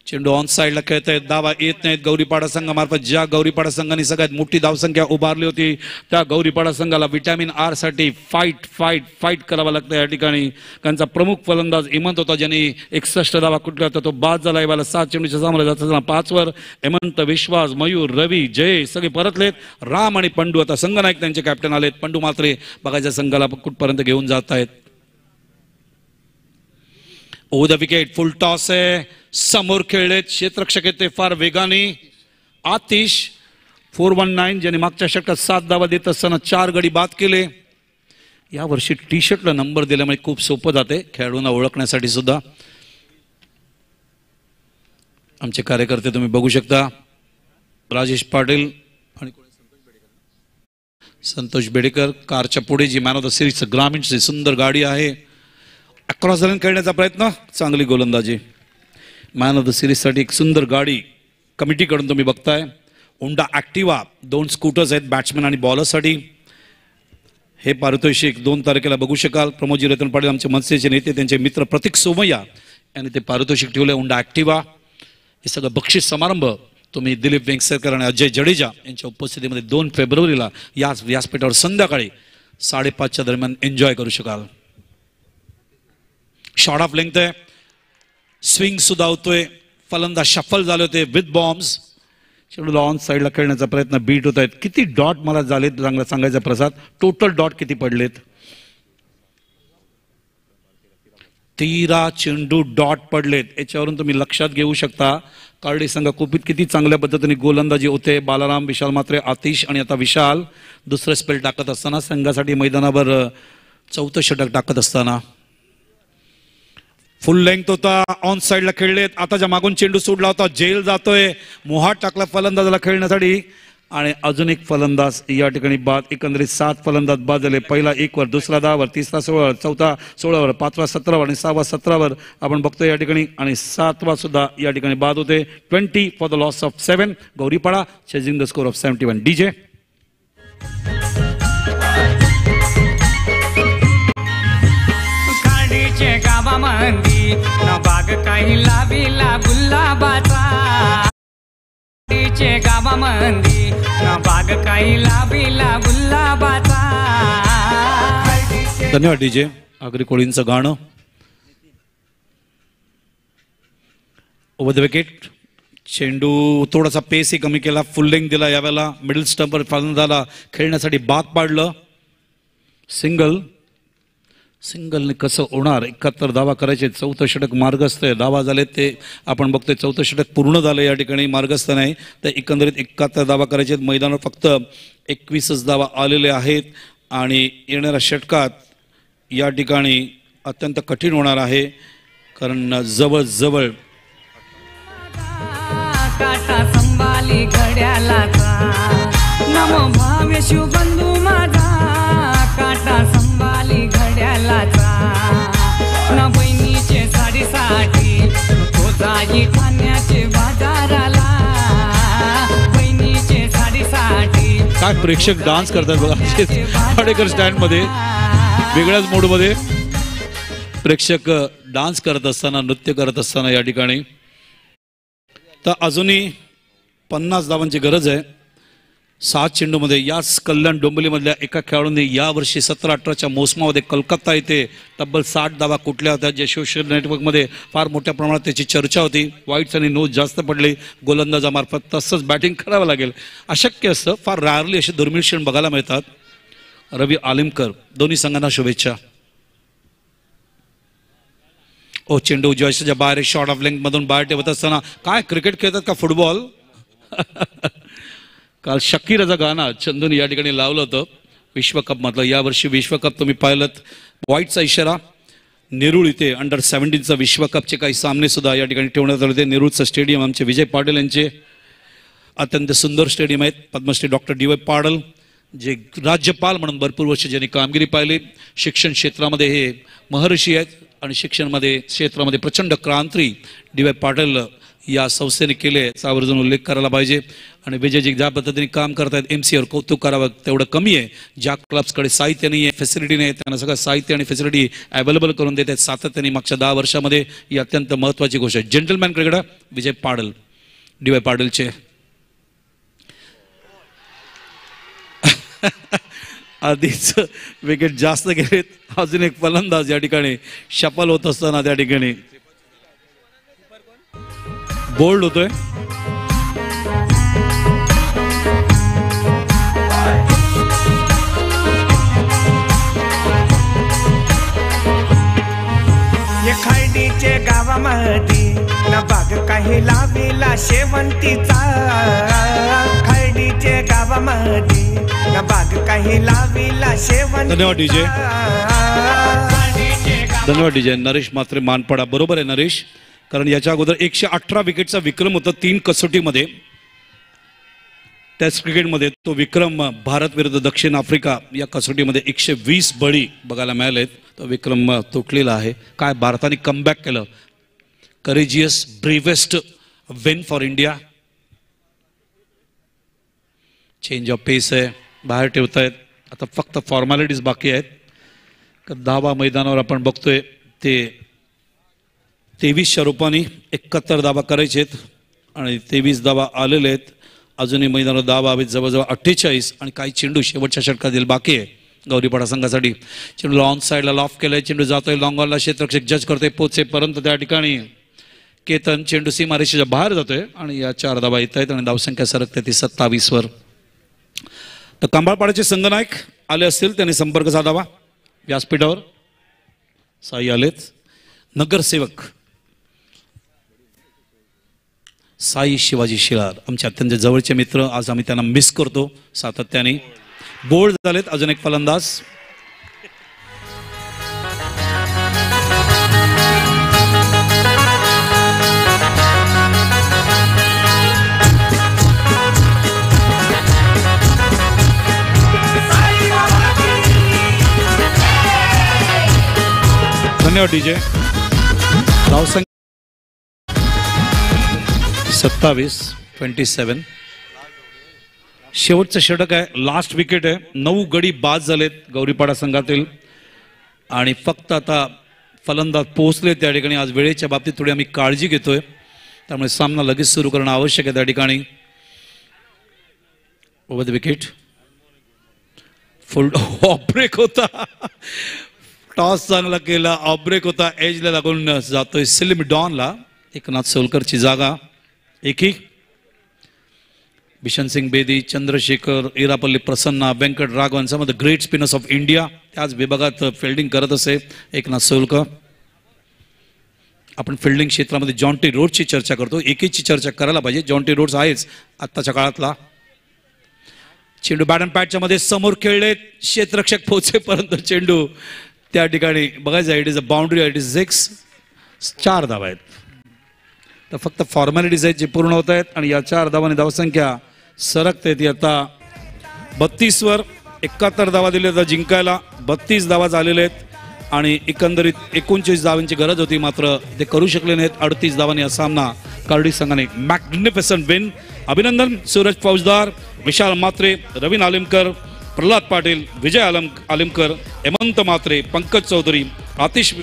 चेंडू ऑन साइडला खेळत आहेत. धावा येत नाहीत गौरीपाडा संघामार्फत. ज्या गौरीपाडा संघाने सगळ्यात मोठी धावसंख्या उभारली होती, त्या गौरीपाडा संघाला विटॅमिन आर साठी फाईट करावं लागतं या ठिकाणी. त्यांचा प्रमुख फलंदाज हेमंत होता, ज्याने 61 धावा कुठला होता, तो बाद झाला. याला 7 चेंडूच्या सामोरे जात असताना 5 वर हेमंत, विश्वास, मयूर, रवी, जय सगळे परतलेत. राम आणि पंडू आता संघनायक त्यांचे कॅप्टन आलेत. पंडू मात्र बघायच्या संघाला कुठपर्यंत घेऊन जात आहेत. Over the wicket, full toss आहे. समोर खेळलेत क्षेत्ररक्षक आहेत ते फार वेगाने. आतिश 419, ज्याने मागच्या षटकात 7 धावा देत असताना 4 गडी बाद केले. यावर्षी टी शर्टला नंबर दिल्यामुळे खूप सोपं जाते खेळाडूंना ओळखण्यासाठी सुद्धा. आमचे कार्यकर्ते तुम्ही बघू शकता, राजेश पाटील आणि संतोष बेडेकर. कारच्या पुढे जी मॅन ऑफ द सिरीज ग्रामीणची सुंदर गाडी आहे. अक्रॉस रन खेळण्याचा प्रयत्न, चांगली गोलंदाजी. मॅन ऑफ द सिरीजसाठी एक सुंदर गाडी कमिटीकडून तुम्ही बघताय. होंडा ॲक्टिवा 2 स्कूटर्स आहेत बॅट्समॅन आणि बॉलरसाठी. हे पारितोषिक 2 तारखेला बघू शकाल. प्रमोदजी रतन पाटील आमचे मनसेचे नेते, त्यांचे मित्र प्रतीक सोमय्या यांनी ते पारितोषिक ठेवले होंडा ॲक्टिवा. हे सगळं बक्षीस समारंभ तुम्ही दिलीप वेंगसरकर आणि अजय जडेजा यांच्या उपस्थितीमध्ये 2 फेब्रुवारीला याच व्यासपीठावर संध्याकाळी 5:30च्या दरम्यान एन्जॉय करू शकाल. शॉट ऑफ लेंग्थ आहे. स्विंग सुद्धा होतोय. फलंदाज शफल झाले होते विथ बॉम्ब्स. चेंडूला ऑन साइडला खेळण्याचा प्रयत्न. बीट होत आहेत. किती डॉट मला झालेत चांगला सांगायचा प्रसाद. टोटल डॉट किती पडलेत? 13 चेंडू डॉट पडलेत. याच्यावरून तुम्ही लक्षात घेऊ शकता कार्डी संघ कुपित किती चांगल्या पद्धतीने गोलंदाजी होते. बालाराम, विशाल मात्रे, आतिश आणि आता विशाल दुसरं स्पेल टाकत असताना संघासाठी मैदानावर 4थं षटक टाकत असताना. फुल लेंथ होता. ऑन साइडला खेळलेत. आताच्या मागून चेंडू सोडला होता. जेल जातोय. मोहाट टाकला फलंदाजाला खेळण्यासाठी. आणि अजून एक फलंदाज या ठिकाणी बाद. एकंदरीत 7 फलंदाज बाद झाले. पहिला 1 वर, दुसरा 10 वर, तिसरा 16 वर, चौथा 16 वर, 5वा 17 वर आणि 6वा 17 वर आपण बघतोय या ठिकाणी. आणि 7वा सुद्धा या ठिकाणी बाद होते. 20 for the loss of 7. Gauripada chasing the score of 71. DJ गावामंदी न बाग काही लाविला गुलाबाचा. गावामंदी न बाग काही लाविला गुलाबाचा. धन्यवाद डीजे. आगरी कोळींचं गाणं. ओव्हर द विकेट चेंडू थोडासा पेसही कमी केला, फुल लेंग दिला, यावेळेला मिडल स्टंपवर फलंदाजाला खेळण्यासाठी भाग पाडलं. सिंगलने कसं होणार? 71 धावा करायचे, 4थं षटक मार्गस्थ आहे. धावा झाले ते आपण बघतोय, 4थं षटक पूर्ण झालं या ठिकाणी, मार्गस्थ नाही. तर एकंदरीत 71 धावा करायचे. मैदानावर फक्त 21च धावा आलेले आहेत आणि येणाऱ्या षटकात या ठिकाणी अत्यंत कठीण होणार आहे, कारण जवळ काटा संभाली घड्यालाचा, नमो भावे शिवबंधू माझा, काटा संभाली घड्यालाचा, न बहिणीचे साडीसाठी तो जाई ठाण्याचे बाजाराला, बहिणीचे साडीसाठी. काय प्रेक्षक डान्स करतात बघा वाडेकर स्टँड मध्ये, वेगळ्याच मूड मध्ये प्रेक्षक डान्स करत असताना, नृत्य करत असताना या ठिकाणी. तर अजूनही 50 धावांची गरज आहे 7 चेंडूमध्ये. याच कल्याण डोंबिवलीमधल्या एका खेळाडूंनी यावर्षी 17-18च्या मोसमामध्ये कलकत्ता इथे तब्बल 60 धावा कुठल्या होत्या, जे सोशल नेटवर्कमध्ये फार मोठ्या प्रमाणात त्याची चर्चा होती. वाईट्स आणि नोज जास्त पडले गोलंदाजामार्फत, तसंच बॅटिंग करावं लागेल. अशक्य असतं, फार रायरली असे दुर्मिळ क्षण बघायला मिळतात. रवी आलिमकर, दोन्ही संघांना शुभेच्छा. ओ चेंडू उजव्या बाहेर, शॉर्ट ऑफ लेंथ मधून बाहेर ठेवत असताना काय क्रिकेट खेळतात का फुटबॉल? काल शकीराचं गाणं चंदून या ठिकाणी लावलं होतं विश्वकप मधलं. यावर्षी विश्वकप तुम्ही पाहिलं, व्हाईटचा इशारा. नेरूळ इथे अंडर-17चा विश्वकपचे काही सामने सुद्धा या ठिकाणी ठेवण्यात आले होते. नेरूळचं स्टेडियम आमचे विजय पाटील यांचे अत्यंत सुंदर स्टेडियम आहेत. Padmashri doctor D Y Patil, जे राज्यपाल म्हणून भरपूर वर्ष ज्यांनी कामगिरी पाहिली. शिक्षण क्षेत्रामध्ये हे महर्षी आहेत आणि शिक्षणमध्ये क्षेत्रामध्ये प्रचंड क्रांती डी वाय पाटील या संस्थेने केले, याचा आवर्जून उल्लेख करायला पाहिजे. आणि विजयजी ज्या पद्धतीने काम करतायत, MCAवर कौतुक करावं तेवढं कमी आहे. ज्या क्लब्सकडे साहित्य नाही आहे, फॅसिलिटी नाही, त्यांना सगळं साहित्य आणि फॅसिलिटी अवेलेबल करून देत आहेत सातत्याने मागच्या 10 वर्षामध्ये. ही अत्यंत महत्त्वाची गोष्ट आहे. Gentleman cricketer Vijay Patil, D Y पाटीलचे. आधीच विकेट जास्त गेलेत. अजून एक फलंदाज या ठिकाणी शफल होत असताना त्या ठिकाणी बोल्ड होतोय. खर्डीचे गावामध्ये न बाग काही लावेला शेवंतीचा, खर्डीचे गावामध्ये न बाग काही लावेला शेवंतीचा. धन्यवाद डीजे, धन्यवाद डीजे. नरेश मात्रे मानपाडा, बरोबर आहे नरेश, कारण याच्या अगोदर 118 विकेटचा विक्रम होता 3 कसोटीमध्ये. टेस्ट क्रिकेटमध्ये तो विक्रम भारत विरुद्ध दक्षिण आफ्रिका या कसोटीमध्ये 120 बळी बघायला मिळालेत. तो विक्रम तुटलेला आहे. काय भारताने कमबॅक केलं. Courageous bravest win for India. Change of pace आहे, बाहेर ठेवतायत. आता फक्त फॉर्मॅलिटीज बाकी आहेत. धावा मैदानावर आपण बघतोय ते 23च्या रूपाने 71 धावा करायचे आहेत आणि 23 धावा आलेले आहेत. अजूनही मैदानावर धावा हवेत जवळजवळ 48 आणि काही चेंडू शेवटच्या षटकातील बाकी आहे गौरीपाडा संघासाठी. चेंडू ऑन साईडला लॉफ केलाय, चेंडू जातोय लॉंग ऑनला, क्षेत्ररक्षक जज करतोय पोचेपर्यंत. त्या ठिकाणी केतन चेंडू सीमारेषेच्या बाहेर जातोय आणि या 4 धावा येत आहेत आणि धावसंख्या सरकते ती 27वर. तर कंबाळपाड्याचे संघनायक आले असतील, त्यांनी संपर्क साधावा व्यासपीठावर. साई आलेत. नगरसेवक साई शिवाजी शिलार, आमचे अत्यंत जवळचे मित्र, आज आम्ही त्यांना मिस करतो सातत्याने. बोल्ड झालेत. अजून एक फलंदाज धन्यवाद डीजे. धावसंख्या 27. शेवटचं षटक आहे, लास्ट विकेट आहे. 9 गडी बाद झालेत गौरीपाडा संघातील आणि फक्त आता फलंदाज पोहोचले त्या ठिकाणी. आज वेळेच्या बाबतीत थोडी आम्ही काळजी घेतोय, त्यामुळे सामना लगेच सुरू करणं आवश्यक आहे त्या ठिकाणी. Over the wicket, full of break होता. टॉस चांगला केला, ऑफ ब्रेक होता, एजला लागून जातोय सिल्म डॉनला. एकनाथ सोलकरची जागा एकी Bishan Singh Bedi, Chandrasekhar, Erapalli Prasanna, Venkataraghavan, some of the great spinners of India त्याच विभागात फिल्डिंग करत असे. एकनाथ सौलकर. आपण फिल्डिंग क्षेत्रामध्ये जॉन्टी रोड्सची चर्चा करतो, एकीची चर्चा करायला पाहिजे. जॉन्टी रोड्स आहेच आत्ताच्या काळातला. चेंडू बॅट अँड पॅटच्या मध्ये समोर खेळले, क्षेत्ररक्षक पोहोचेपर्यंत चेंडू त्या ठिकाणी बघायचं. It is a boundary, it is 6. 4 धावा आहेत. तर फक्त फॉर्मॅलिटीज आहेत जे पूर्ण होत आहेत आणि या 4 धावांनी धावसंख्या सरकते ती आता 32 वर. 71 धावा दिल्या आता जिंकायला. 32 धावा झालेल्या आहेत आणि एकंदरीत 39 धावांची गरज होती, मात्र ते करू शकले नाहीत. 38 धावांनी हा सामना कार्डिफ संघाने मॅग्निफिसंट विन. अभिनंदन सूरज फौजदार, विशाल मात्रे, रवीन आलिमकर, प्रल्हाद पाटील, विजय आलिमकर, हेमंत मात्रे, पंकज चौधरी, आतिश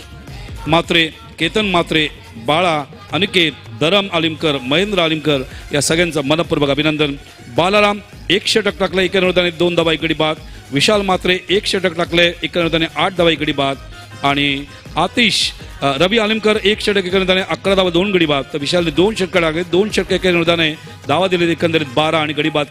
मात्रे, केतन मात्रे, बाळा, अनिकेत, धरम आलिमकर, महेंद्र आलिमकर या सगळ्यांचं मनपूर्वक अभिनंदन. बालाराम 1 षटक टाकले, 1 अनुदाने 2 धावा 1 गडी बाद. विशाल मात्रे 1 षटक टाकले, 1 अनुदाने 8 धावा 1 गडी बाद. आणि आतिश रवी आलिमकर 1 षटक 1 अनुदाने 11 धावा 2 गडी बाद. तर विशालने 2 षटक टाकले, 2 षटक 1 अनुदाने धावा दिले, एकंदरीत 12 आणि गडी बाद